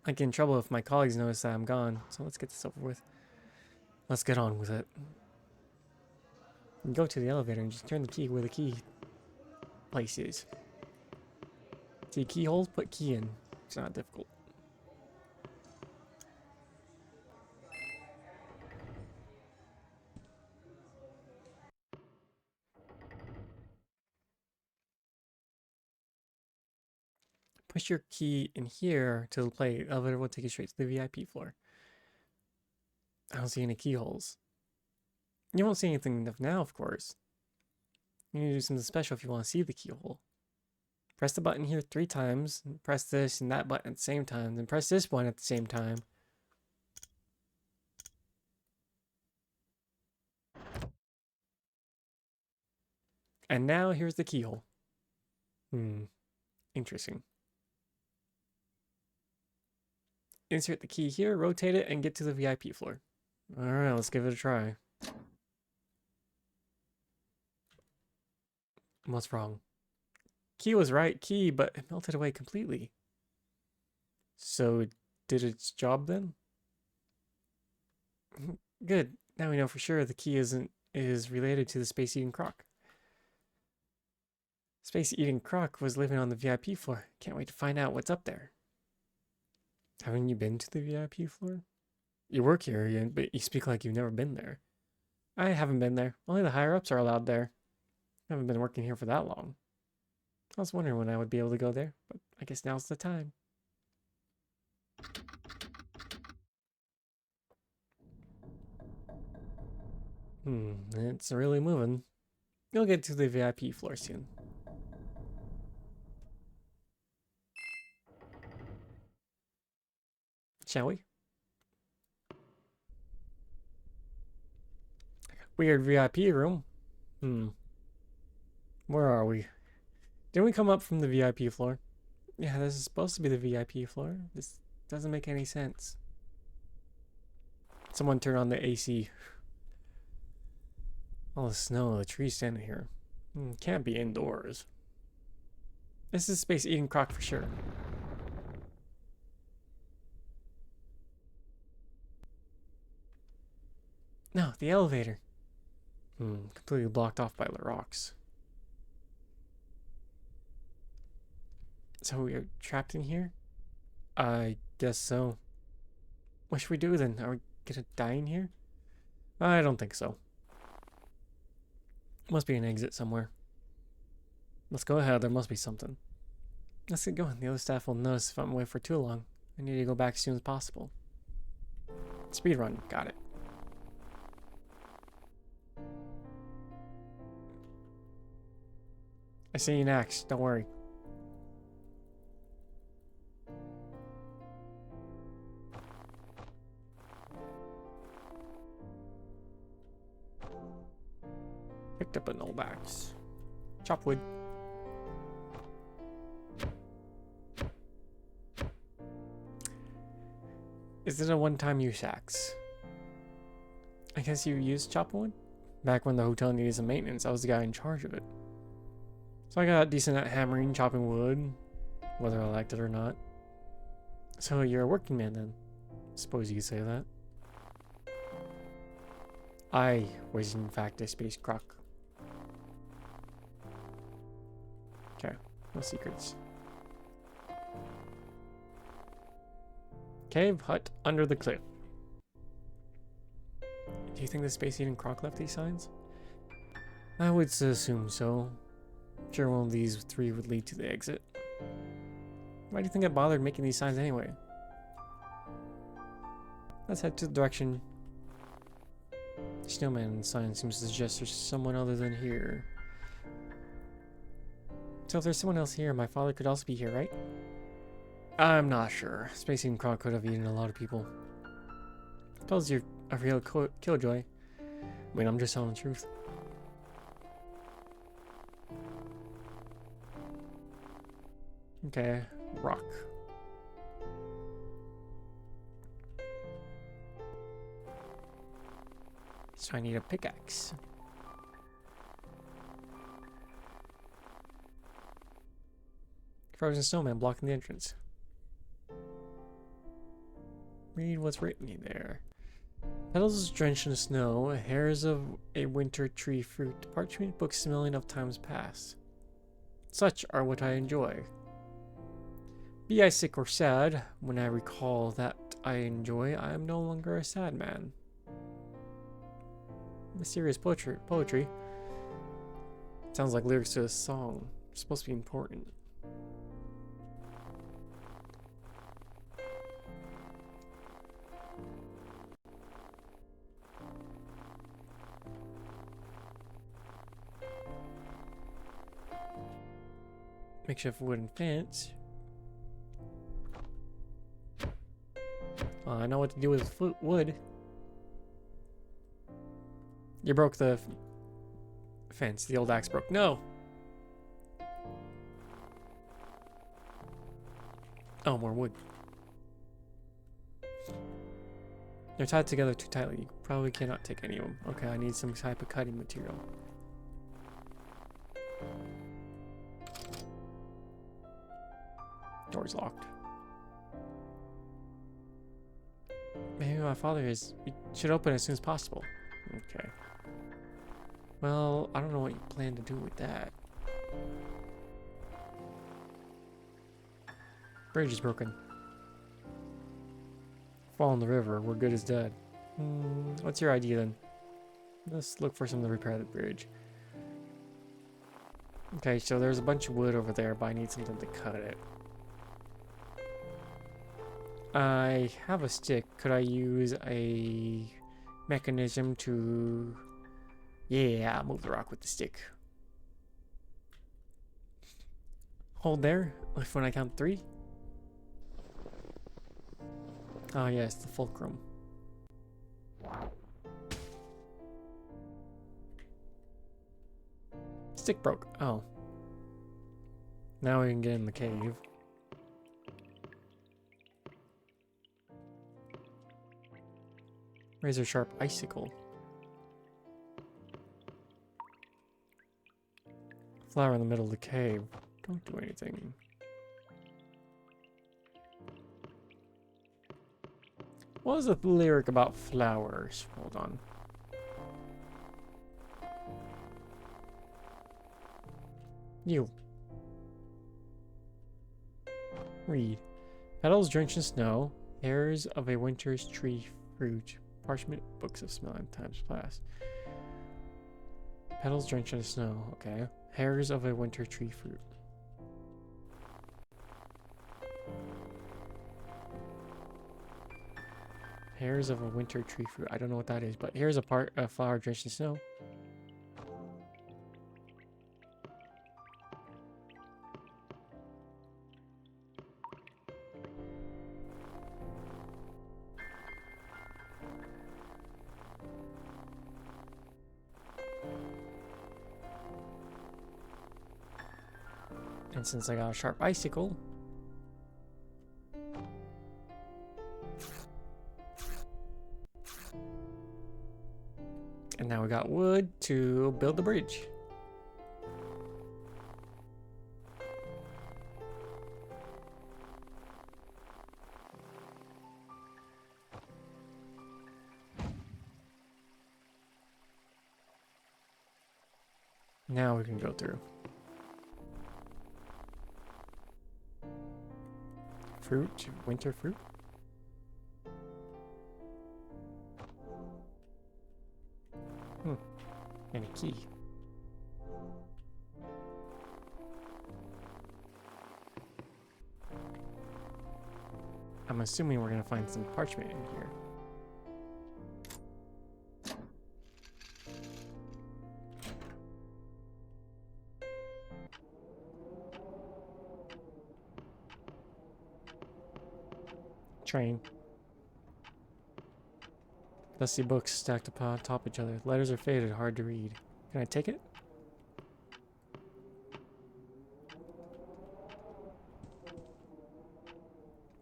Speaker 1: I get in trouble if my colleagues notice that I'm gone, so let's get this over with. Let's get on with it. You go to the elevator and just turn the key where the key place is. See keyholes? Put key in. It's not difficult. Push your key in here to the plate. The elevator will take you straight to the VIP floor. I don't see any keyholes. You won't see anything now, of course. You need to do something special if you want to see the keyhole. Press the button here 3 times, and press this and that button at the same time, then press this one at the same time. And now here's the keyhole. Interesting. Insert the key here, rotate it, and get to the VIP floor. Alright, let's give it a try. What's wrong? Key was right key, but it melted away completely. So it did its job then? Good. Now we know for sure the key is related to the Space-Eating Croc. Space-Eating Croc was living on the VIP floor. Can't wait to find out what's up there. Haven't you been to the VIP floor? You work here, but you speak like you've never been there. I haven't been there. Only the higher-ups are allowed there. I haven't been working here for that long. I was wondering when I would be able to go there, but I guess now's the time. It's really moving. You'll get to the VIP floor soon. Shall we? Weird VIP room. Where are we? Didn't we come up from the VIP floor? Yeah, this is supposed to be the VIP floor. This doesn't make any sense. Someone turn on the AC. All the snow, the trees standing here. Can't be indoors. This is Space-Eating Croc for sure. No, the elevator. Completely blocked off by the rocks. So we are trapped in here? I guess so. What should we do then? Are we gonna die in here? I don't think so. Must be an exit somewhere. Let's go ahead, there must be something. Let's get going. The other staff will notice if I'm away for too long. I need to go back as soon as possible. Speed run, got it. I see you next, don't worry. Picked up a nullbacks. Chop wood. Is it a one-time use axe? I guess you used chop wood? Back when the hotel needed some maintenance, I was the guy in charge of it. So I got decent at hammering, chopping wood, whether I liked it or not. So you're a working man then? Suppose you could say that. I was in fact a space croc. Okay, no secrets. Cave hut under the cliff. Do you think the Space-Eating Croc left these signs? I would assume so. Sure, one of these three would lead to the exit. Why do you think I bothered making these signs anyway? Let's head to the direction. Snowman sign seems to suggest there's someone other than here. So if there's someone else here, my father could also be here, right? I'm not sure. Space-Eating Croc could have eaten a lot of people. Suppose you're a real killjoy. I mean, I'm just telling the truth. Okay, rock. So I need a pickaxe. Frozen snowman blocking the entrance. Read what's written there. Petals drenched in snow, hairs of a winter tree fruit, parchment books smelling of times past. Such are what I enjoy. Be I sick or sad, when I recall that I enjoy, I am no longer a sad man. Mysterious poetry. Sounds like lyrics to a song. It's supposed to be important. Makeshift wooden fence. I know what to do with wood. You broke the fence. The old axe broke. No! Oh, more wood. They're tied together too tightly. You probably cannot take any of them. Okay, I need some type of cutting material. Door's locked. Maybe my father is... We should open as soon as possible. Okay. Well, I don't know what you plan to do with that. Bridge is broken. Fall in the river. We're good as dead. What's your idea then? Let's look for something to repair the bridge. Okay, so there's a bunch of wood over there, but I need something to cut it. I have a stick. Could I use a mechanism to... Yeah, move the rock with the stick. Hold there. Lift when I count 3. Oh yes, the fulcrum. Stick broke. Oh. Now we can get in the cave. Razor sharp icicle. Flower in the middle of the cave. Don't do anything. What was the lyric about flowers? Hold on. You. Read. Petals drenched in snow. Hairs of a winter's tree fruit. Parchment books of smelling times past. Petals drenched in snow. Okay. Hairs of a winter tree fruit. Hairs of a winter tree fruit. I don't know what that is, but here's a flower drenched in snow. And since I got a sharp icicle, and now we got wood to build the bridge. Now we can go through. Fruit, winter fruit. And a key. I'm assuming we're gonna find some parchment in here. Train. Dusty books stacked upon top of each other. Letters are faded, hard to read. Can I take it?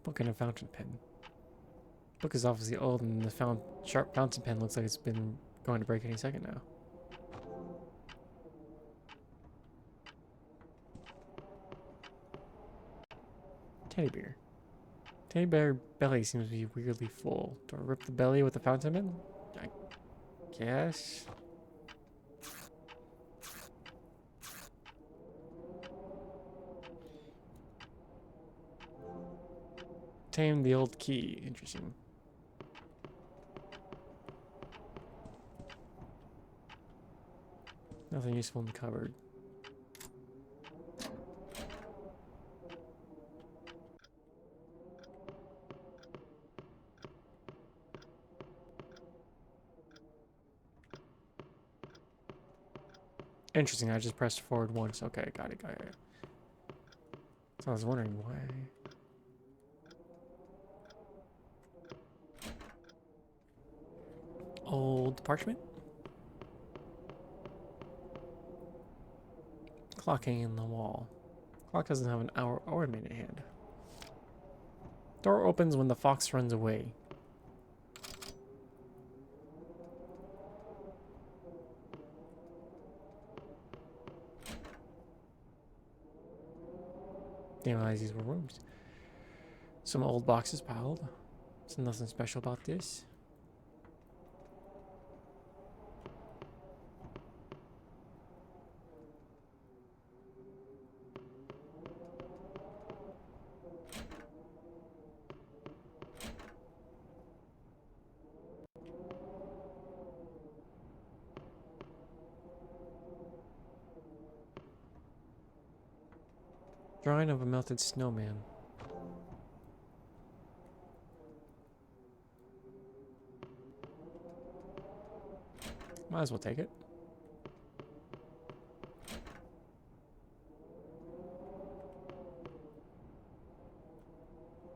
Speaker 1: Book and a fountain pen. Book is obviously old, and the sharp fountain pen looks like it's been going to break any second now. Teddy bear. Teddy bear belly seems to be weirdly full. Do I rip the belly with the fountain pen? I guess. Tame the old key. Interesting. Nothing useful in the cupboard. Interesting, I just pressed forward once. Okay, got it. So I was wondering why. Old parchment. Clock hanging in the wall. Clock doesn't have an hour or a minute hand. Door opens when the fox runs away. Didn't realize these were rooms. Some old boxes piled. There's nothing special about this. Drawing of a melted snowman. Might as well take it.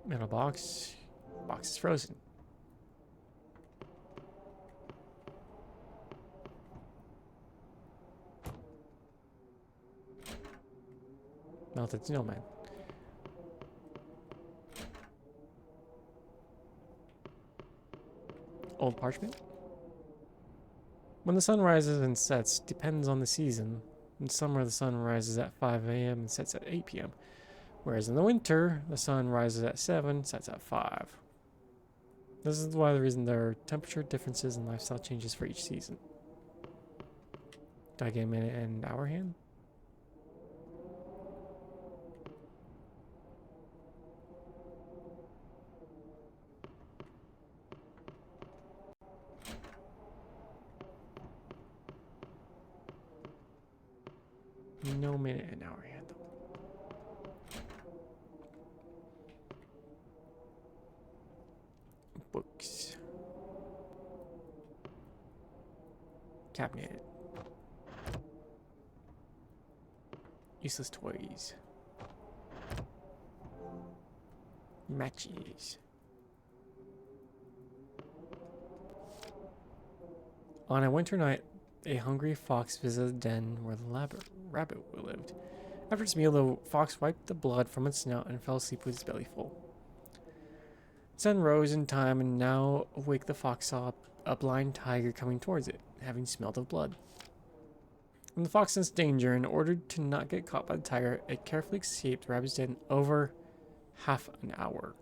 Speaker 1: Metal box. Box is frozen. Melted snowman. Old parchment. When the sun rises and sets depends on the season. In summer, the sun rises at 5 a.m. and sets at 8 p.m. Whereas in the winter, the sun rises at 7, sets at 5. This is why the reason there are temperature differences and lifestyle changes for each season. Do I get a minute and hour hand? No minute and hour hand. Books. Cabinet. Useless toys. Matches. On a winter night, a hungry fox visited the den where the rabbit lived. After its meal, the fox wiped the blood from its snout and fell asleep with its belly full. The sun rose in time, and now awake the fox saw a blind tiger coming towards it, having smelled of blood. When the fox sensed danger and ordered to not get caught by the tiger, it carefully escaped the rabbit's den over half an hour.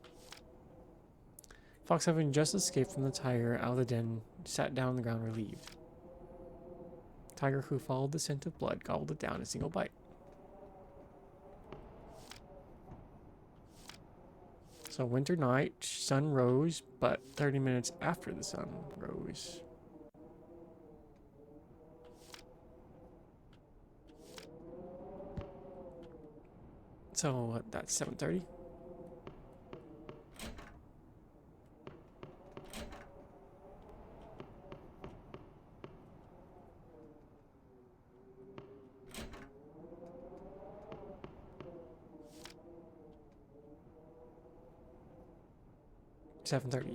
Speaker 1: Fox, having just escaped from the tiger out of the den, sat down on the ground relieved. Tiger who followed the scent of blood gobbled it down in a single bite. So winter night, sun rose, but 30 minutes after the sun rose. So that's 7:30.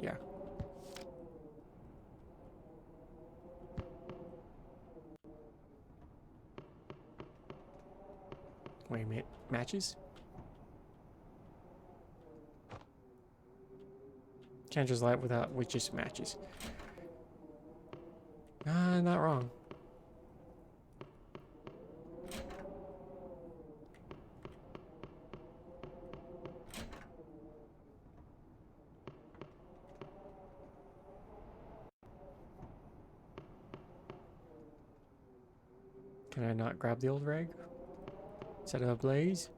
Speaker 1: Yeah. Wait a minute. Matches? Can't just light with just matches. Not wrong. Can I not grab the old rag? Set it ablaze?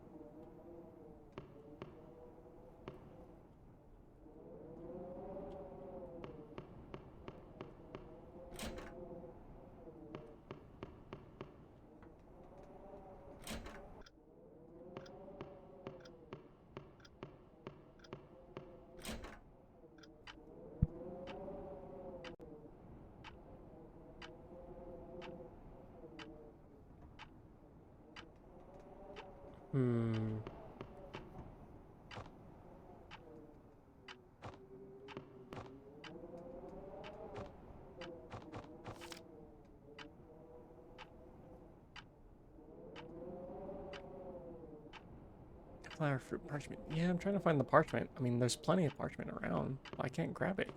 Speaker 1: Hmm. Flower, fruit, parchment. Yeah, I'm trying to find the parchment. I mean, there's plenty of parchment around. I can't grab it.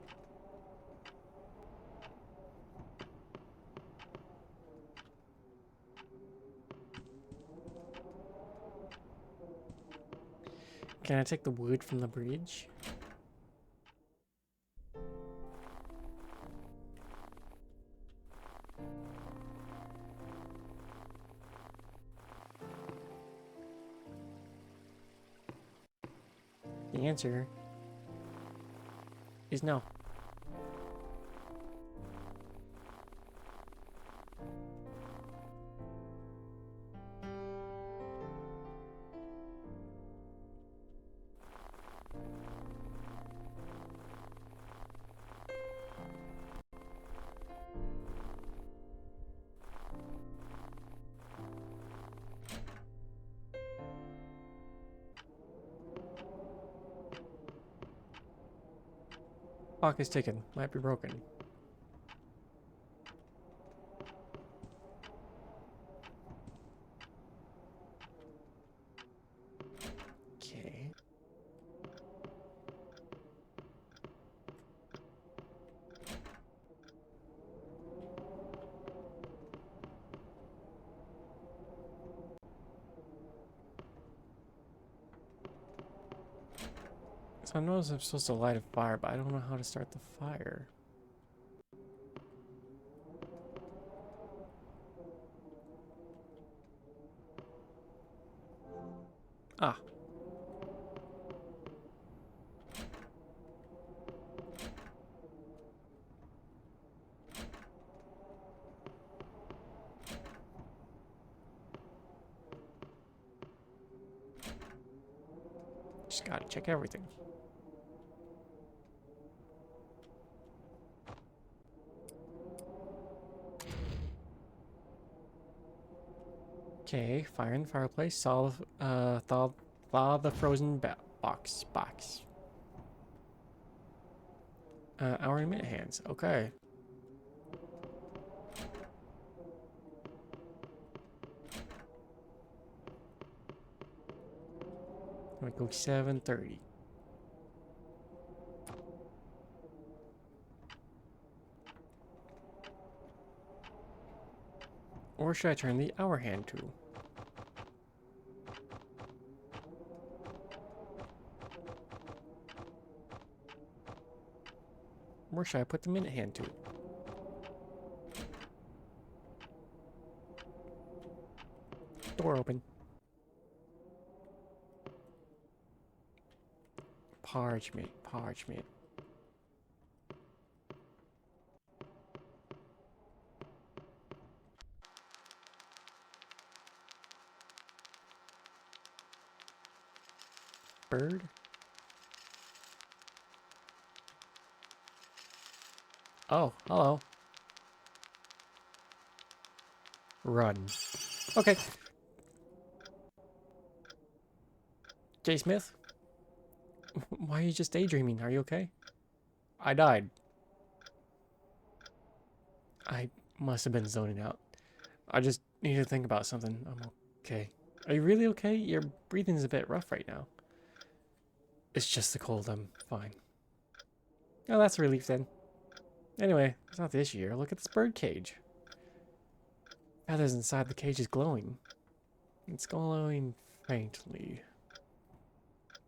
Speaker 1: Can I take the wood from the bridge? The answer is no. Clock is ticking. Might be broken. Okay. So I notice I'm supposed to light a fire, but I don't know how to start the fire. Ah. Just gotta check everything. Okay, fire in the fireplace. Thaw the frozen box. Hour and minute hands. Okay. We go 7:30. Or should I turn the hour hand to? Where should I put the minute hand to? door open. Parchment, parchment. Bird? Oh, hello. Run. Okay. Jay Smith? Why are you just daydreaming? Are you okay? I died. I must have been zoning out. I just need to think about something. I'm okay. Are you really okay? Your breathing's a bit rough right now. It's just the cold. I'm fine. Oh, that's a relief then. Anyway, it's not the issue here. Look at this bird cage. Feathers inside the cage is glowing. It's glowing faintly.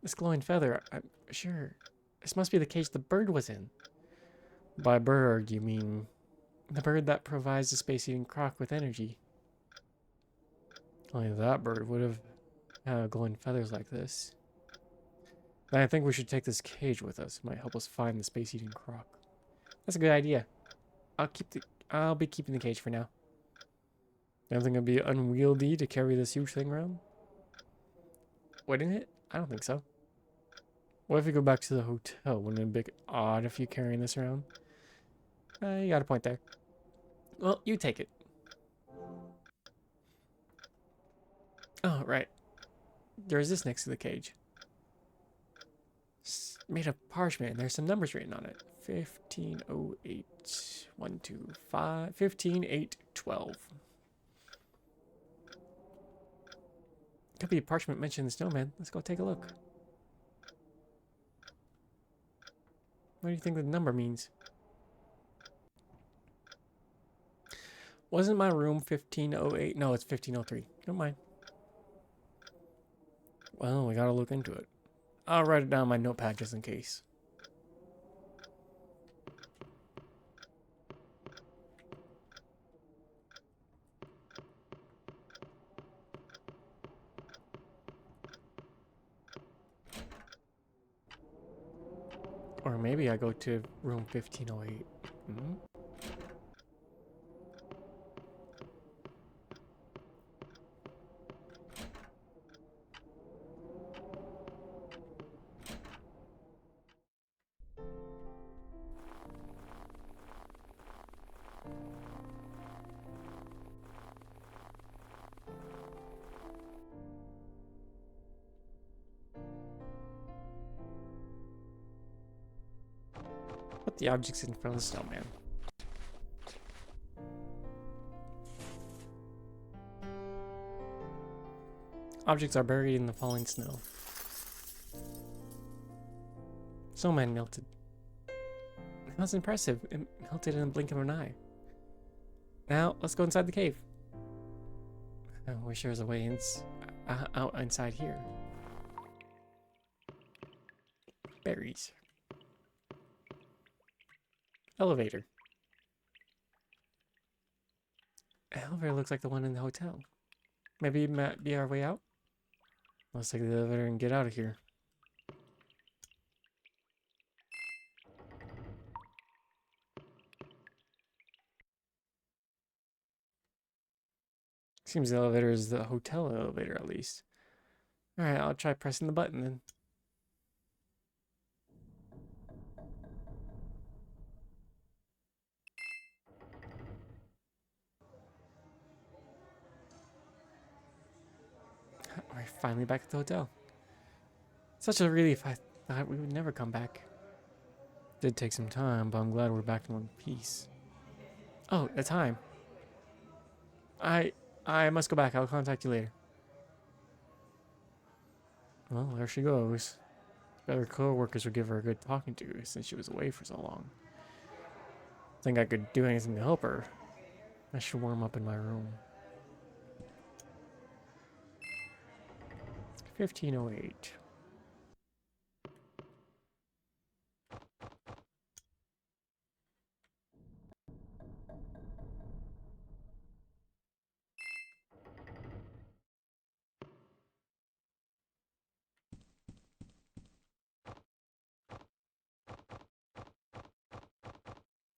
Speaker 1: This glowing feather, I'm sure. This must be the cage the bird was in. By bird, you mean the bird that provides the space-eating croc with energy. Only that bird would have had glowing feathers like this. Then I think we should take this cage with us. It might help us find the space-eating croc. That's a good idea. I'll be keeping the cage for now. You don't think it'd be unwieldy to carry this huge thing around? Wouldn't it? I don't think so. What if we go back to the hotel? Wouldn't it be odd if you're carrying this around? You got a point there. Well, you take it. Oh, right. There's this next to the cage. It's made of parchment, and there's some numbers written on it. 1508, 125, 15812. Could be a parchment mentioned in the snowman. Let's go take a look. What do you think the number means? Wasn't my room 1508? No, it's 1503. Don't mind. Well, we gotta look into it. I'll write it down on my notepad just in case. Or maybe I go to room 1508. Hmm? Put the objects in front of the snowman. Objects are buried in the falling snow. Snowman melted. That's impressive. It melted in the blink of an eye. Now, let's go inside the cave. I wish there was a way out inside here. Berries. Elevator. Elevator looks like the one in the hotel. Maybe it might be our way out? Let's take the elevator and get out of here. Seems the elevator is the hotel elevator at least. Alright, I'll try pressing the button then. We're finally back at the hotel. Such a relief. I thought we would never come back. Did take some time, but I'm glad we're back in one piece. Oh, the time. I must go back. I'll contact you later. Well, there she goes. Bet her co-workers would give her a good talking to since she was away for so long. Think I could do anything to help her. I should warm up in my room. 1508.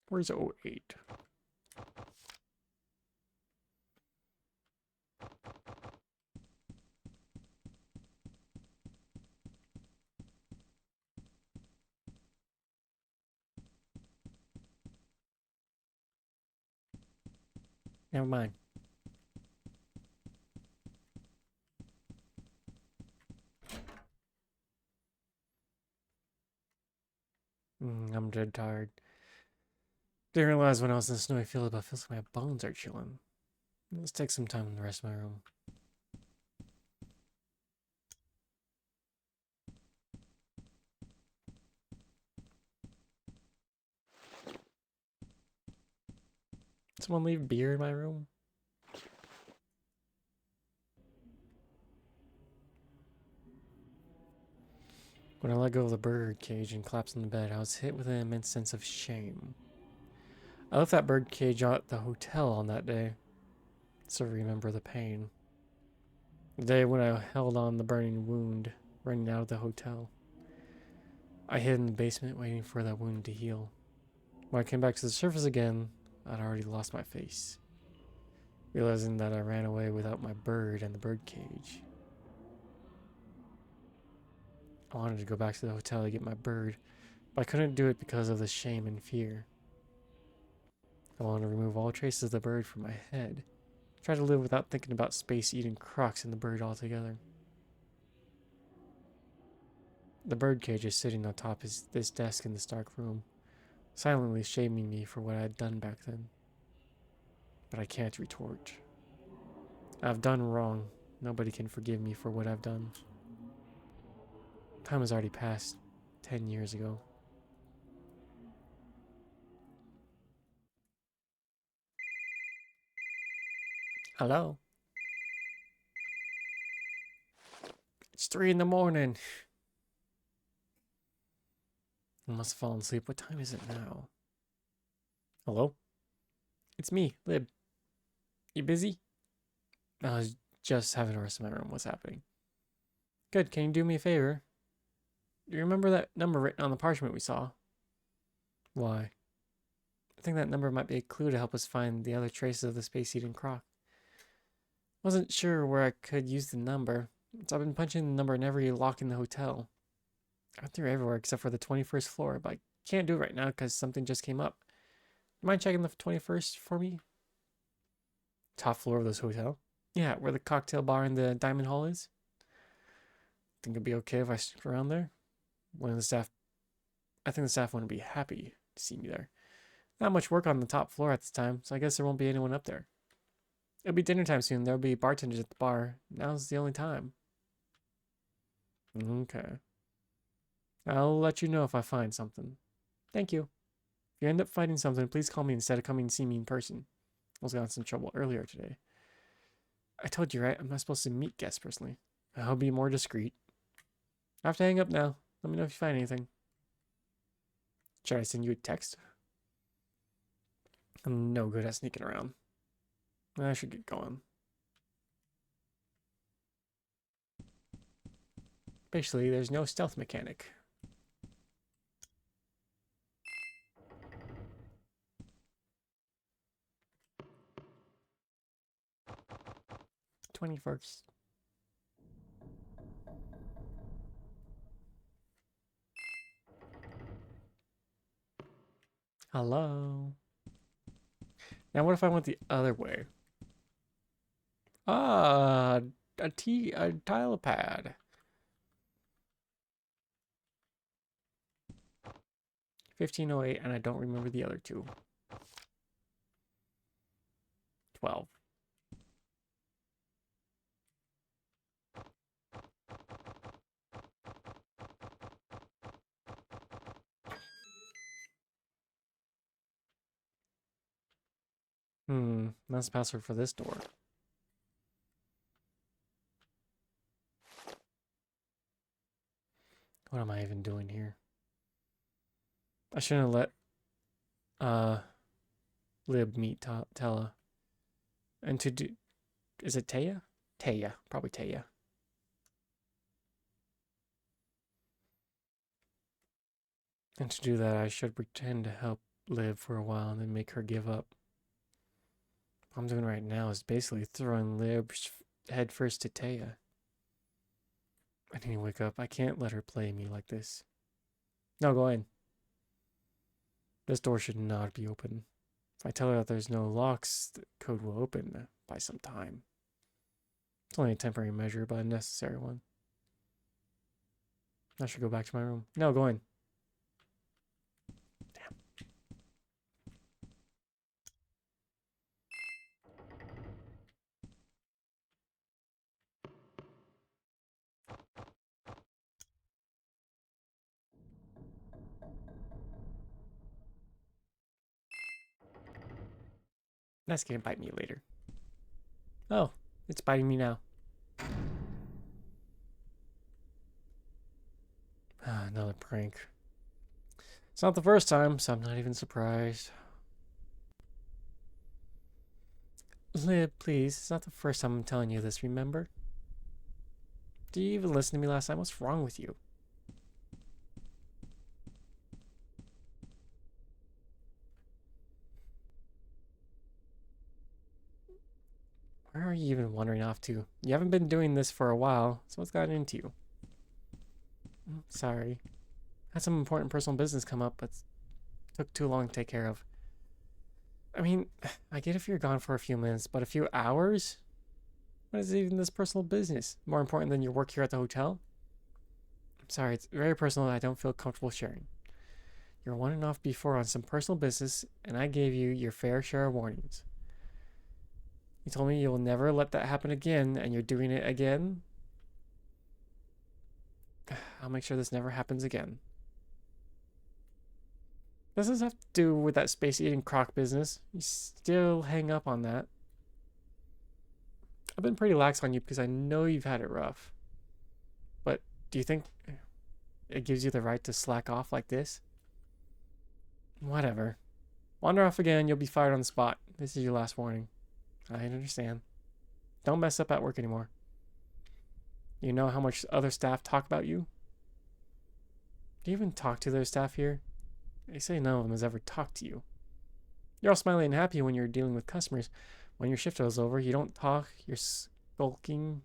Speaker 1: Where's 08? Never mind. I'm dead tired. Didn't realize when I was in the snowy field, but it feels like my bones are chilling. Let's take some time in the rest of my room. Someone leave beer in my room? When I let go of the bird cage and collapsed in the bed, I was hit with an immense sense of shame. I left that bird cage at the hotel on that day, so I remember the pain. The day when I held on the burning wound, running out of the hotel. I hid in the basement waiting for that wound to heal. When I came back to the surface again, I'd already lost my face, realizing that I ran away without my bird and the bird cage. I wanted to go back to the hotel to get my bird, but I couldn't do it because of the shame and fear. I wanted to remove all traces of the bird from my head. Try to live without thinking about space-eating crocs and the bird altogether. The bird cage is sitting on top of this desk in this dark room, silently shaming me for what I had done back then. But I can't retort. I've done wrong. Nobody can forgive me for what I've done. Time has already passed 10 years ago. Hello? It's 3 in the morning. I must have fallen asleep. What time is it now? Hello? It's me, Lib. You busy? I was just having a rest of my room. What's happening? Good. Can you do me a favor? Do you remember that number written on the parchment we saw? Why? I think that number might be a clue to help us find the other traces of the space-eating croc. Wasn't sure where I could use the number, so I've been punching the number in every lock in the hotel. I went through everywhere except for the 21st floor, but I can't do it right now because something just came up. You mind checking the 21st for me? Top floor of this hotel? Yeah, where the cocktail bar and the diamond hall is. Think it'd be okay if I stick around there? I think the staff wouldn't be happy to see me there. Not much work on the top floor at this time, so I guess there won't be anyone up there. It'll be dinner time soon. There'll be bartenders at the bar. Now's the only time. Okay. I'll let you know if I find something. Thank you. If you end up finding something, please call me instead of coming to see me in person. I was got in some trouble earlier today. I told you, right? I'm not supposed to meet guests personally. I'll be more discreet. I have to hang up now. Let me know if you find anything. Should I send you a text? I'm no good at sneaking around. I should get going. Basically, there's no stealth mechanic. '21st. Hello. Now what if I went the other way? Ah, a tile pad. 1508, and I don't remember the other two. 12. That's the password for this door. What am I even doing here? I shouldn't have let Lib meet Tella. And to do, is it Taya? Taya, probably Taya. And to do that, I should pretend to help Liv for a while and then make her give up. What I'm doing right now is basically throwing Liv head first to Taya. I need to wake up. I can't let her play me like this. No, go in. This door should not be open. If I tell her that there's no locks, the code will open by some time. It's only a temporary measure, but a necessary one. I should go back to my room. No, go in. Damn. That's gonna bite me later. Oh, it's biting me now. Another prank. It's not the first time, so I'm not even surprised. Lib, please. It's not the first time I'm telling you this, remember? Did you even listen to me last time? What's wrong with you? Where are you even wandering off to? You haven't been doing this for a while, so what's gotten into you? Sorry. Had some important personal business come up, but took too long to take care of. I mean, I get if you're gone for a few minutes, but a few hours? What is even this personal business? More important than your work here at the hotel? I'm sorry, it's very personal. I don't feel comfortable sharing. You're wanting off before on some personal business, and I gave you your fair share of warnings. You told me you'll never let that happen again, and you're doing it again? I'll make sure this never happens again. This doesn't have to do with that space-eating croc business. You still hang up on that. I've been pretty lax on you because I know you've had it rough. But do you think it gives you the right to slack off like this? Whatever. Wander off again, you'll be fired on the spot. This is your last warning. I understand. Don't mess up at work anymore. You know how much other staff talk about you? Do you even talk to their staff here? They say none of them has ever talked to you. You're all smiley and happy when you're dealing with customers. When your shift is over, you don't talk. You're sulking,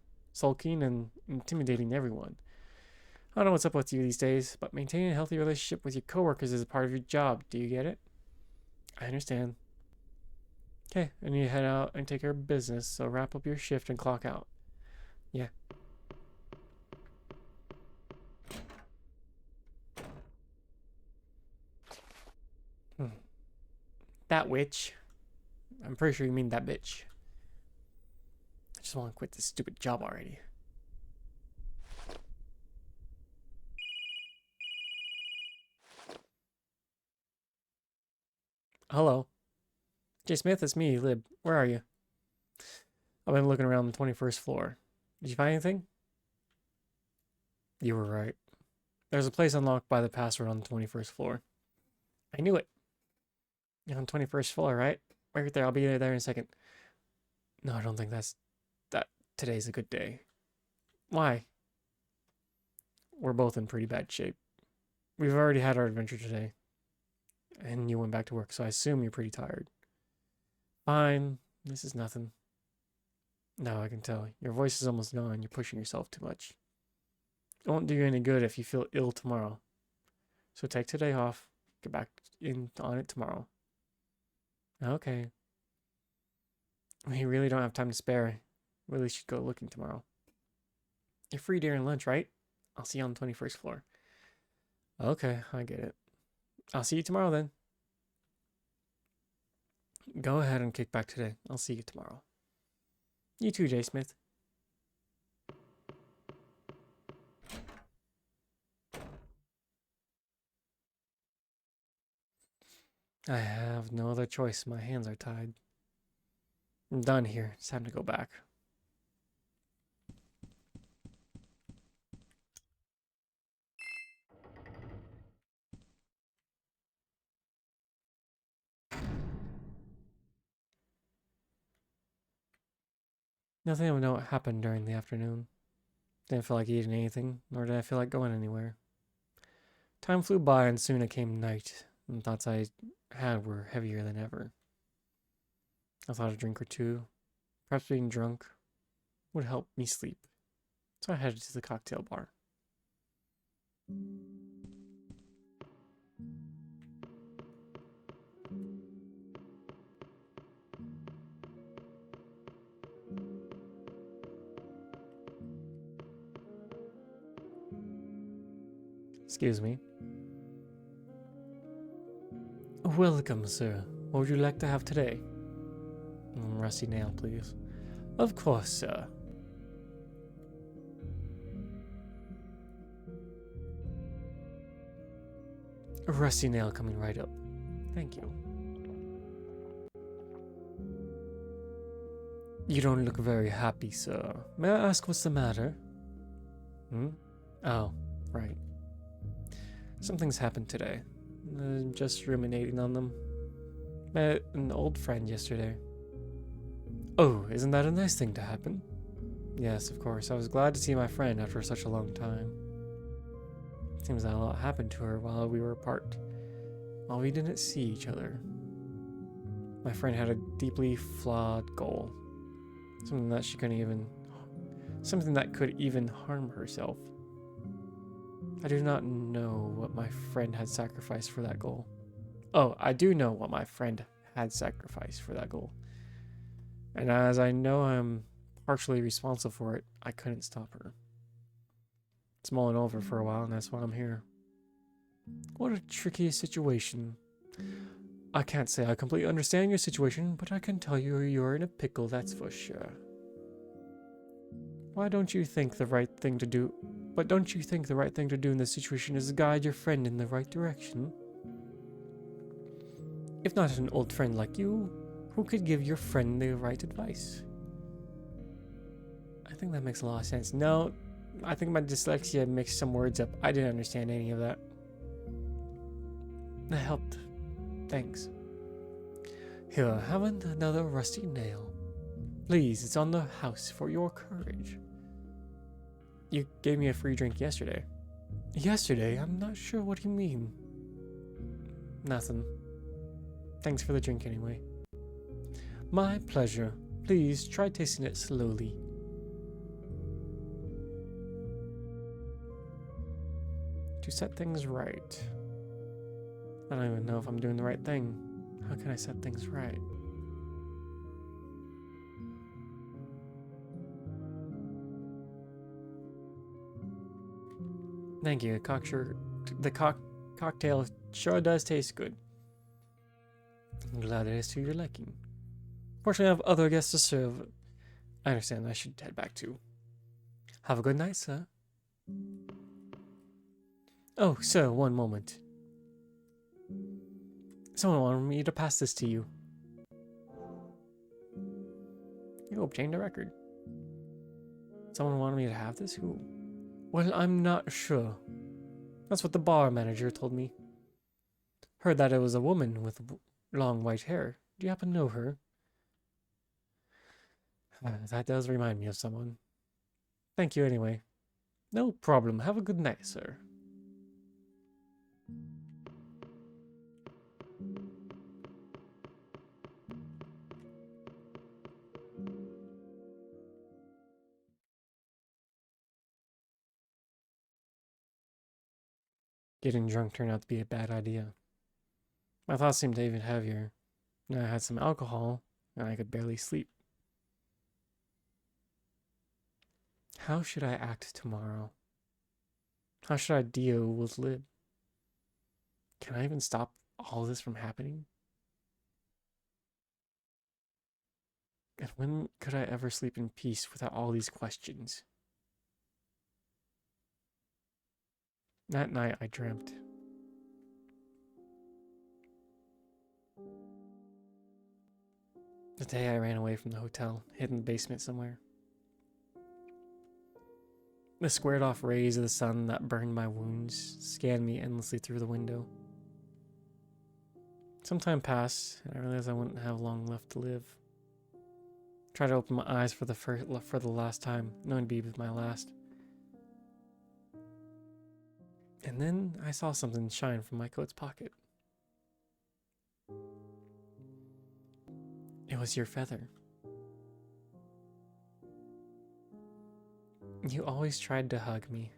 Speaker 1: and intimidating everyone. I don't know what's up with you these days, but maintaining a healthy relationship with your coworkers is a part of your job. Do you get it? I understand. Okay, I need to head out and take care of business, so wrap up your shift and clock out. Yeah. That witch. I'm pretty sure you mean that bitch. I just want to quit this stupid job already. Hello. Jay Smith, it's me, Lib. Where are you? I've been looking around the 21st floor. Did you find anything? You were right. There's a place unlocked by the password on the 21st floor. I knew it. You're on the 21st floor, right? Right there. I'll be there in a second. No, I don't think that today's a good day. Why? We're both in pretty bad shape. We've already had our adventure today. And you went back to work, so I assume you're pretty tired. Fine. This is nothing. No, I can tell. Your voice is almost gone. You're pushing yourself too much. It won't do you any good if you feel ill tomorrow. So take today off. Get back on it tomorrow. Okay. We really don't have time to spare. Really should go looking tomorrow. You're free during lunch, right? I'll see you on the 21st floor. Okay, I get it. I'll see you tomorrow then. Go ahead and kick back today. I'll see you tomorrow. You too, Jay Smith. I have no other choice. My hands are tied. I'm done here. It's time to go back. Nothing of note happened during the afternoon. Didn't feel like eating anything, nor did I feel like going anywhere. Time flew by and soon it came night. and thoughts I had were heavier than ever. I thought a drink or two, perhaps being drunk, would help me sleep. So I headed to the cocktail bar. Excuse me. Welcome, sir. What would you like to have today? Rusty nail, please. Of course, sir. A rusty nail coming right up. Thank you. You don't look very happy, sir. May I ask what's the matter? Oh, right. Something's happened today. Just ruminating on them. Met an old friend yesterday. Oh, isn't that a nice thing to happen? Yes, of course. I was glad to see my friend after such a long time. Seems that a lot happened to her while we were apart. While we didn't see each other. My friend had a deeply flawed goal. Something that could even harm herself. I do not know what my friend had sacrificed for that goal. Oh, I do know what my friend had sacrificed for that goal. And as I know I'm partially responsible for it, I couldn't stop her. It's mulling over for a while, and that's why I'm here. What a tricky situation. I can't say I completely understand your situation, but I can tell you you're in a pickle, that's for sure. Don't you think the right thing to do in this situation is to guide your friend in the right direction? If not an old friend like you, who could give your friend the right advice? I think that makes a lot of sense. No, I think my dyslexia mixed some words up. I didn't understand any of that. That helped. Thanks. Here, have another rusty nail. Please, it's on the house for your courage. You gave me a free drink yesterday. Yesterday? I'm not sure what you mean. Nothing. Thanks for the drink anyway. My pleasure. Please try tasting it slowly. To set things right. I don't even know if I'm doing the right thing. How can I set things right? Thank you. The cocktail sure does taste good. I'm glad it is to your liking. Fortunately, I have other guests to serve. I understand. I should head back too. Have a good night, sir. Oh, sir, one moment. Someone wanted me to pass this to you. You obtained a record. Someone wanted me to have this? Who? Well, I'm not sure. That's what the bar manager told me. Heard that it was a woman with long white hair. Do you happen to know her? That does remind me of someone. Thank you anyway. No problem. Have a good night, sir. Getting drunk turned out to be a bad idea. My thoughts seemed even heavier. Now I had some alcohol, and I could barely sleep. How should I act tomorrow? How should I deal with Lib? Can I even stop all this from happening? And when could I ever sleep in peace without all these questions? That night I dreamt. The day I ran away from the hotel, hid in the basement somewhere. The squared off rays of the sun that burned my wounds scanned me endlessly through the window. Some time passed, and I realized I wouldn't have long left to live. Tried to open my eyes for the last time, knowing it'd be my last. And then I saw something shine from my coat's pocket. was your feather. You always tried to hug me.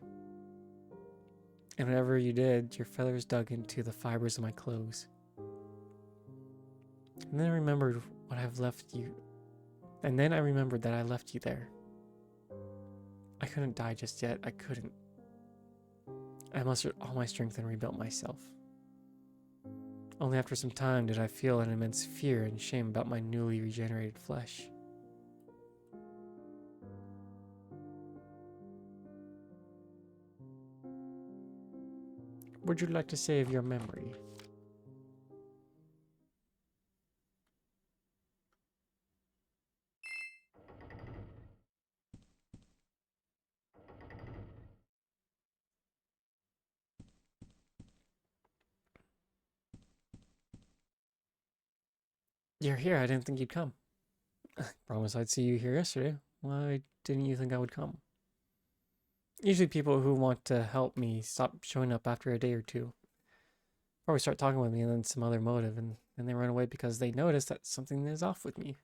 Speaker 1: And whenever you did, your feathers dug into the fibers of my clothes. And then I remembered what I've left you. And then I remembered that I left you there. I couldn't die just yet. I couldn't. I mustered all my strength and rebuilt myself. Only after some time did I feel an immense fear and shame about my newly regenerated flesh. Would you like to save your memory? You're here. I didn't think you'd come. Promised I'd see you here yesterday. Why didn't you think I would come? Usually people who want to help me stop showing up after a day or two. Or start talking with me and then some other motive, and then they run away because they notice that something is off with me.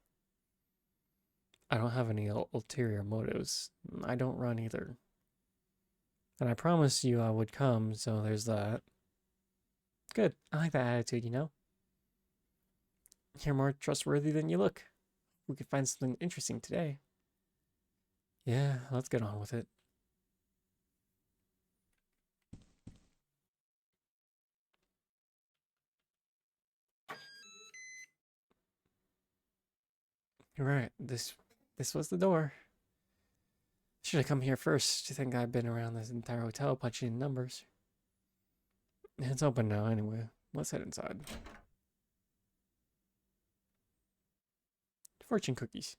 Speaker 1: I don't have any ulterior motives. I don't run either. And I promised you I would come, so there's that. Good. I like that attitude, you know? You're more trustworthy than you look. We could find something interesting today. Yeah, let's get on with it. You're right. This was the door. Should have come here first. Do you think I've been around this entire hotel punching in numbers? It's open now anyway. Let's head inside. Fortune cookies.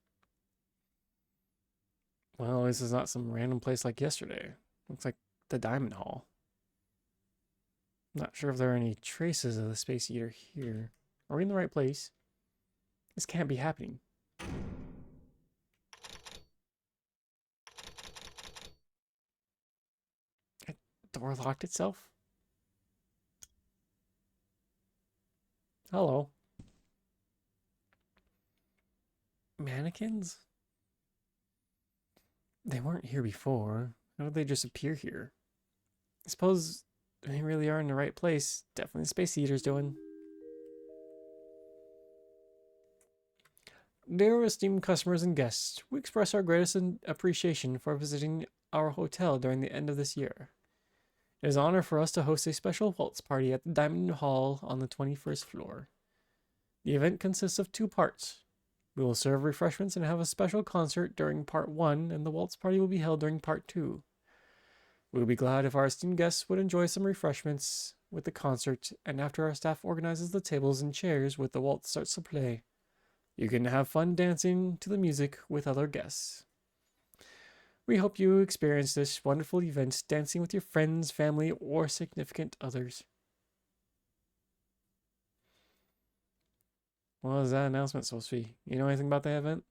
Speaker 1: Well, this is not some random place like yesterday. Looks like the Diamond Hall. Not sure if there are any traces of the Space Eater here. Are we in the right place? This can't be happening. The door locked itself? Hello. Mannequins? They weren't here before. How did they just appear here? I suppose they really are in the right place. Definitely Space Eater's doing. Dear esteemed customers and guests, we express our greatest appreciation for visiting our hotel during the end of this year. It is an honor for us to host a special waltz party at the Diamond Hall on the 21st floor. The event consists of 2 parts. We will serve refreshments and have a special concert during part 1, and the waltz party will be held during part 2. We will be glad if our esteemed guests would enjoy some refreshments with the concert, and after our staff organizes the tables and chairs with the waltz starts to play, you can have fun dancing to the music with other guests. We hope you experience this wonderful event dancing with your friends, family, or significant others. What is that announcement supposed to be? You know anything about that event?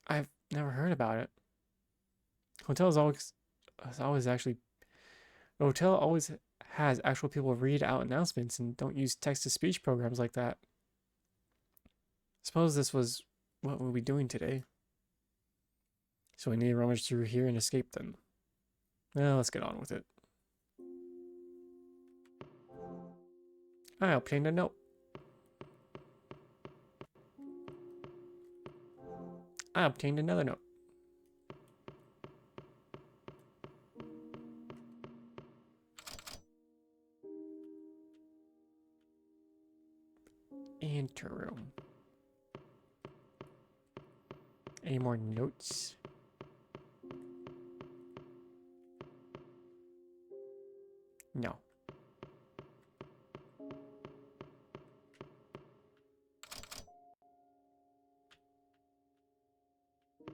Speaker 1: I've never heard about it. Hotel always has actual people read out announcements and don't use text-to-speech programs like that. Suppose this was what we'll be doing today. So we need to rummage through here and escape then. Well, let's get on with it. I obtained a note. I obtained another note. Interim. Any more notes? No.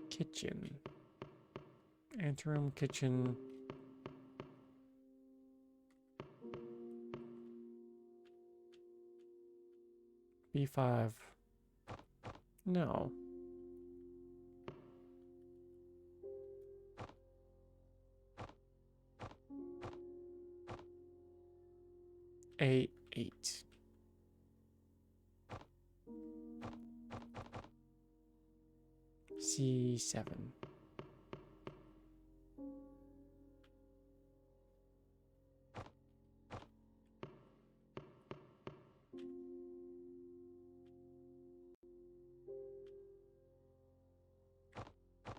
Speaker 1: Kitchen. Interim kitchen. B5. No. A8. C7.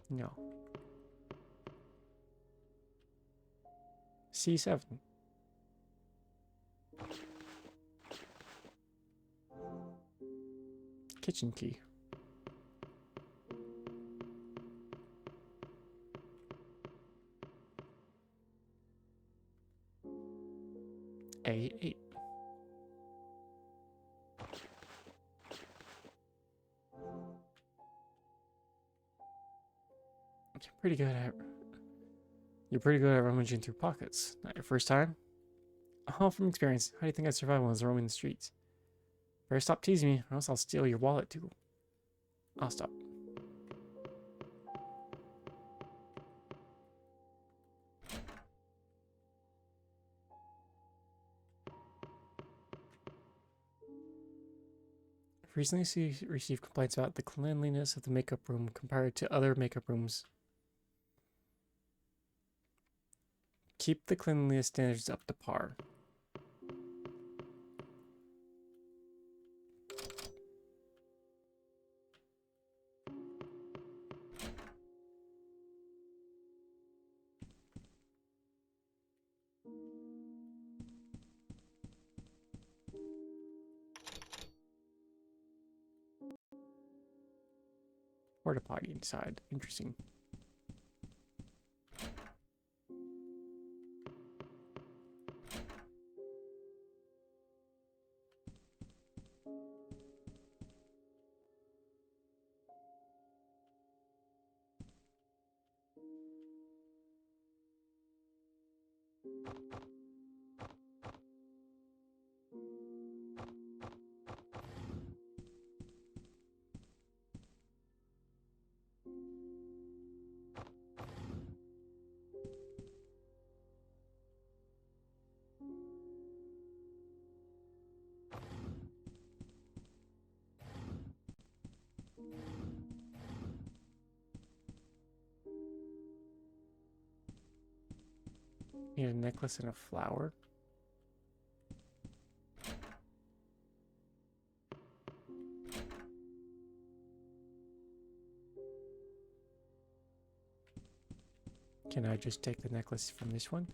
Speaker 1: No. C7. Kitchen key. A8. You're pretty good at rummaging through pockets. Not your first time? Oh, from experience. How do you think I'd survive when I was roaming the streets? Better stop teasing me, or else I'll steal your wallet too. I'll stop. I've recently received complaints about the cleanliness of the makeup room compared to other makeup rooms. Keep the cleanliness standards up to par. Porta potty inside. Interesting. Need a necklace and a flower. Can I just take the necklace from this one?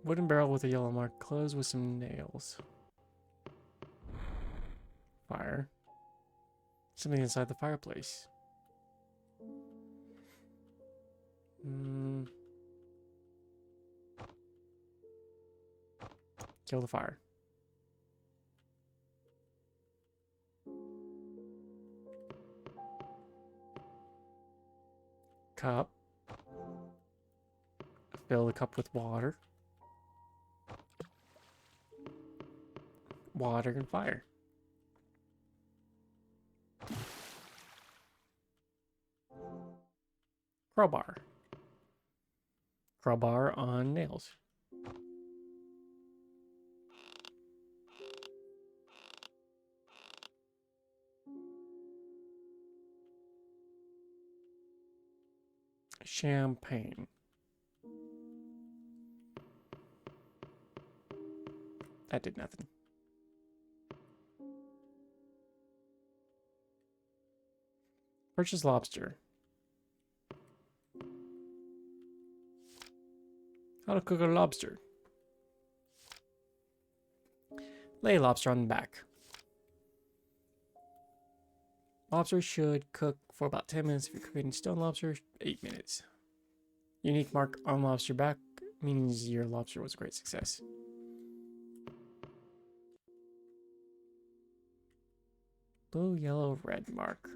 Speaker 1: Wooden barrel with a yellow mark, closed with some nails. Fire. Something inside the fireplace. Kill the fire. Cup. Fill the cup with water. Water and fire. Crowbar. Crowbar on nails. Champagne. That did nothing. Purchase lobster. How to cook a lobster. Lay lobster on the back. Lobster should cook for about 10 minutes. If you're cooking stone lobster, 8 minutes. Unique mark on lobster back means your lobster was a great success. Blue, yellow, red mark.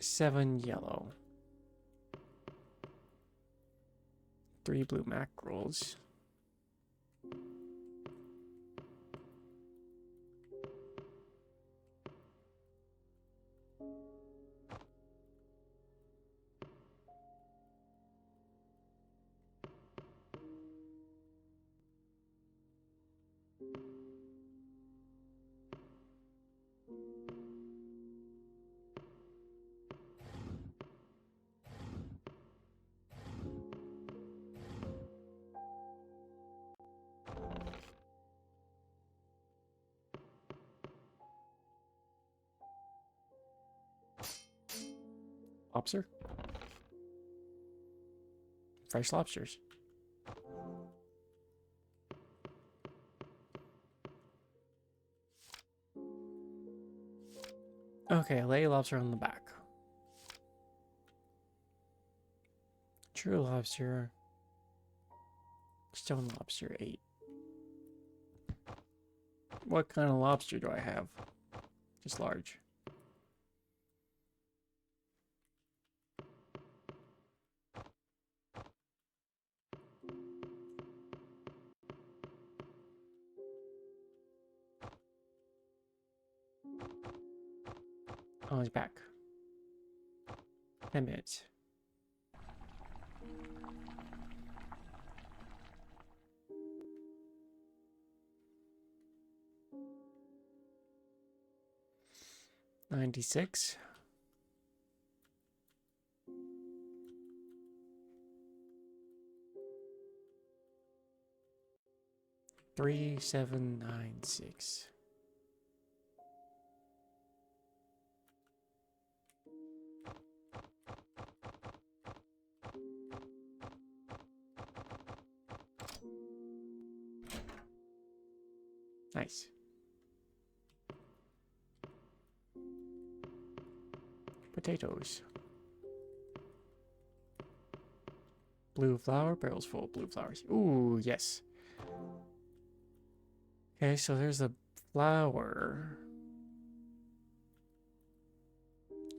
Speaker 1: 7 yellow. 3 blue mackerels. Lobster? Fresh lobsters. Okay, lay lobster on the back. True lobster. Stone lobster 8. What kind of lobster do I have? Just large. Oh, he's back. 10 minutes. $96. 3796. Nice. Potatoes. Blue flower, barrels full of blue flowers. Ooh, yes. Okay, so there's a flower.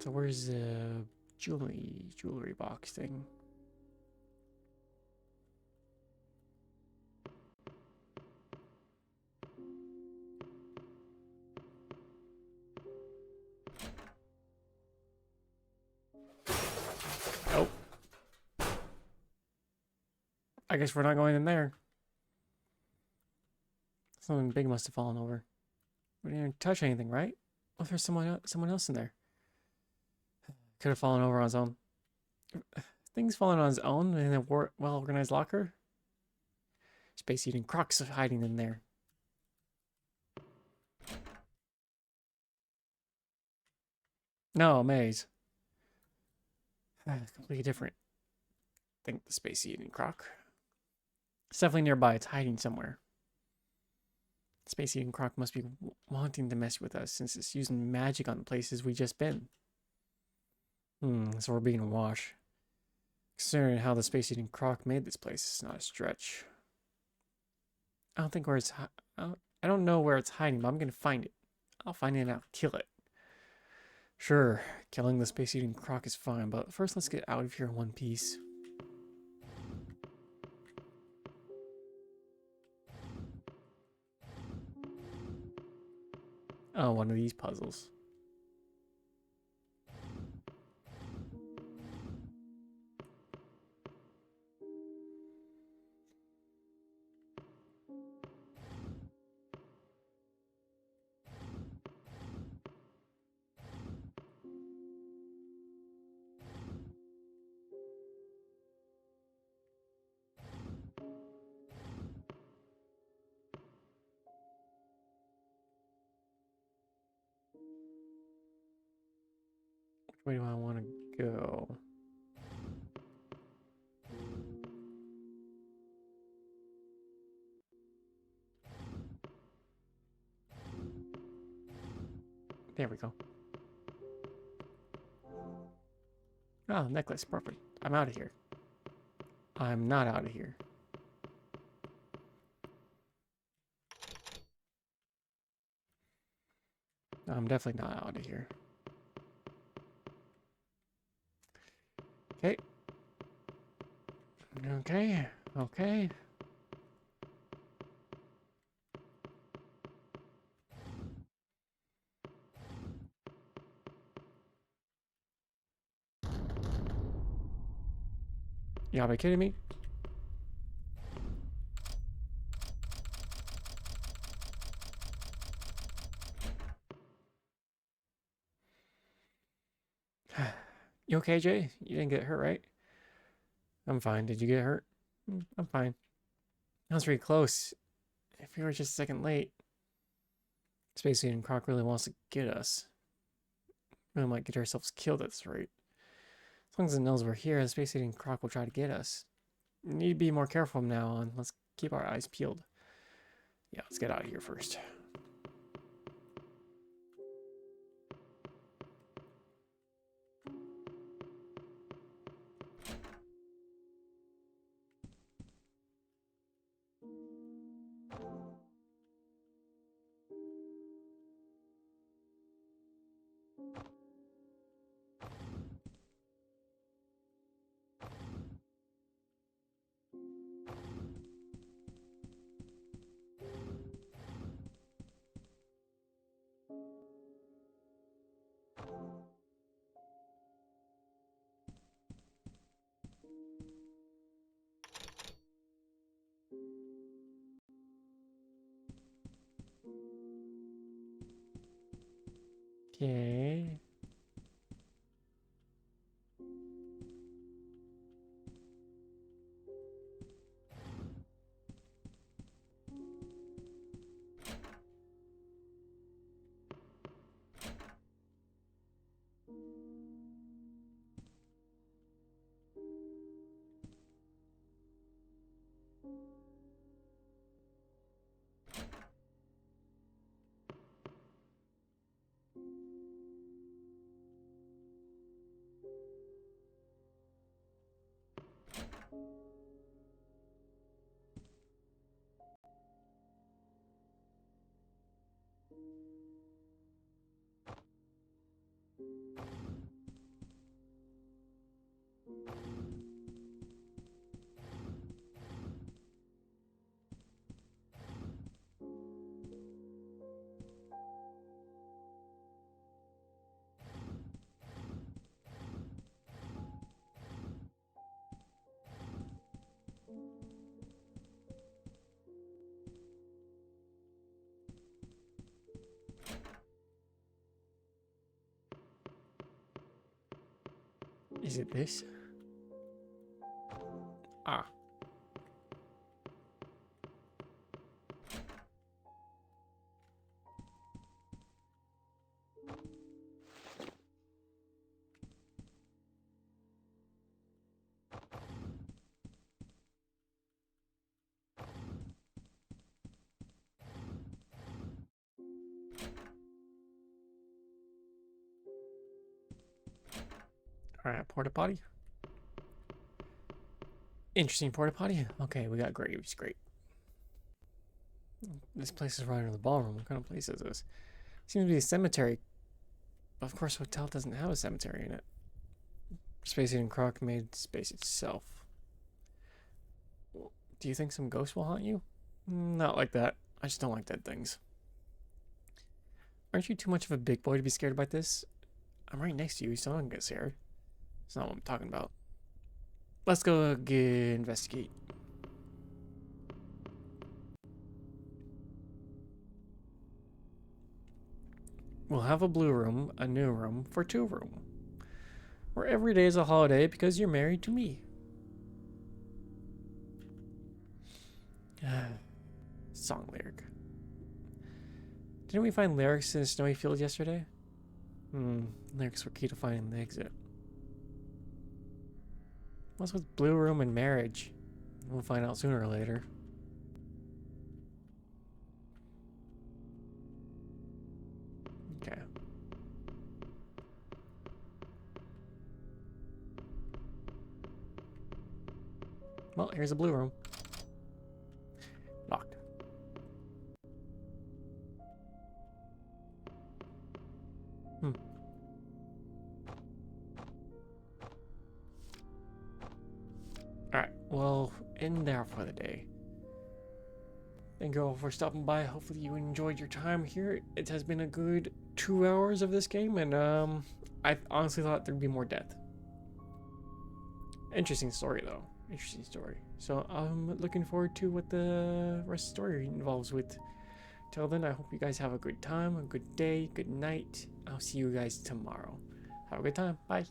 Speaker 1: So where's the jewelry box thing? Nope. I guess we're not going in there. Something big must have fallen over. We didn't touch anything, right? What if there's someone else in there? Could have fallen over on his own. Things falling on his own in a well-organized locker? Space-Eating Crocs hiding in there. No, maze. Completely different. I think the Space-Eating Croc. It's definitely nearby. It's hiding somewhere. Space-Eating Croc must be wanting to mess with us since it's using magic on the places we just been. So we're being a wash. Considering how the Space-Eating Croc made this place, it's not a stretch. I don't think where it's... I don't know where it's hiding, but I'm going to find it. I'll find it and I'll kill it. Sure, killing the Space-Eating Croc is fine, but first let's get out of here in one piece. Oh, one of these puzzles. Which way do I want to go? There we go. Oh, necklace, perfect. I'm out of here. I'm not out of here. I'm definitely not out of here. Okay. Okay. Okay. You gotta be kidding me? You okay, Jay? You didn't get hurt, right? I'm fine. Did you get hurt? I'm fine. That was pretty close. If we were just a second late, Space-Eating Croc really wants to get us. We might get ourselves killed at this rate. As long as it knows we're here, the Space-Eating Croc will try to get us. We need to be more careful from now on. Let's keep our eyes peeled. Yeah, let's get out of here first. Okay. Is it this? Ah. Alright, porta potty. Interesting porta potty. Okay, we got graves. Great. This place is right under the ballroom. What kind of place is this? Seems to be a cemetery. But of course, hotel doesn't have a cemetery in it. Space-Eating Croc made space itself. Do you think some ghost will haunt you? Not like that. I just don't like dead things. Aren't you too much of a big boy to be scared about this? I'm right next to you, so I don't get scared. That's not what I'm talking about. Let's go investigate. We'll have a blue room, a new room, for two room. Where every day is a holiday because you're married to me. Song lyric. Didn't we find lyrics in a snowy field yesterday? Lyrics were key to finding the exit. What's with blue room and marriage? We'll find out sooner or later. Okay. Well, here's a blue room. Locked. we'll end there for the day. Thank you all for stopping by. Hopefully you enjoyed your time here. It has been a good 2 hours of this game, and I honestly thought there'd be more death. Interesting story, though. Interesting story. So I'm looking forward to what the rest of the story involves with. Till then, I hope you guys have a good time, a good day, good night. I'll see you guys tomorrow. Have a good time. Bye.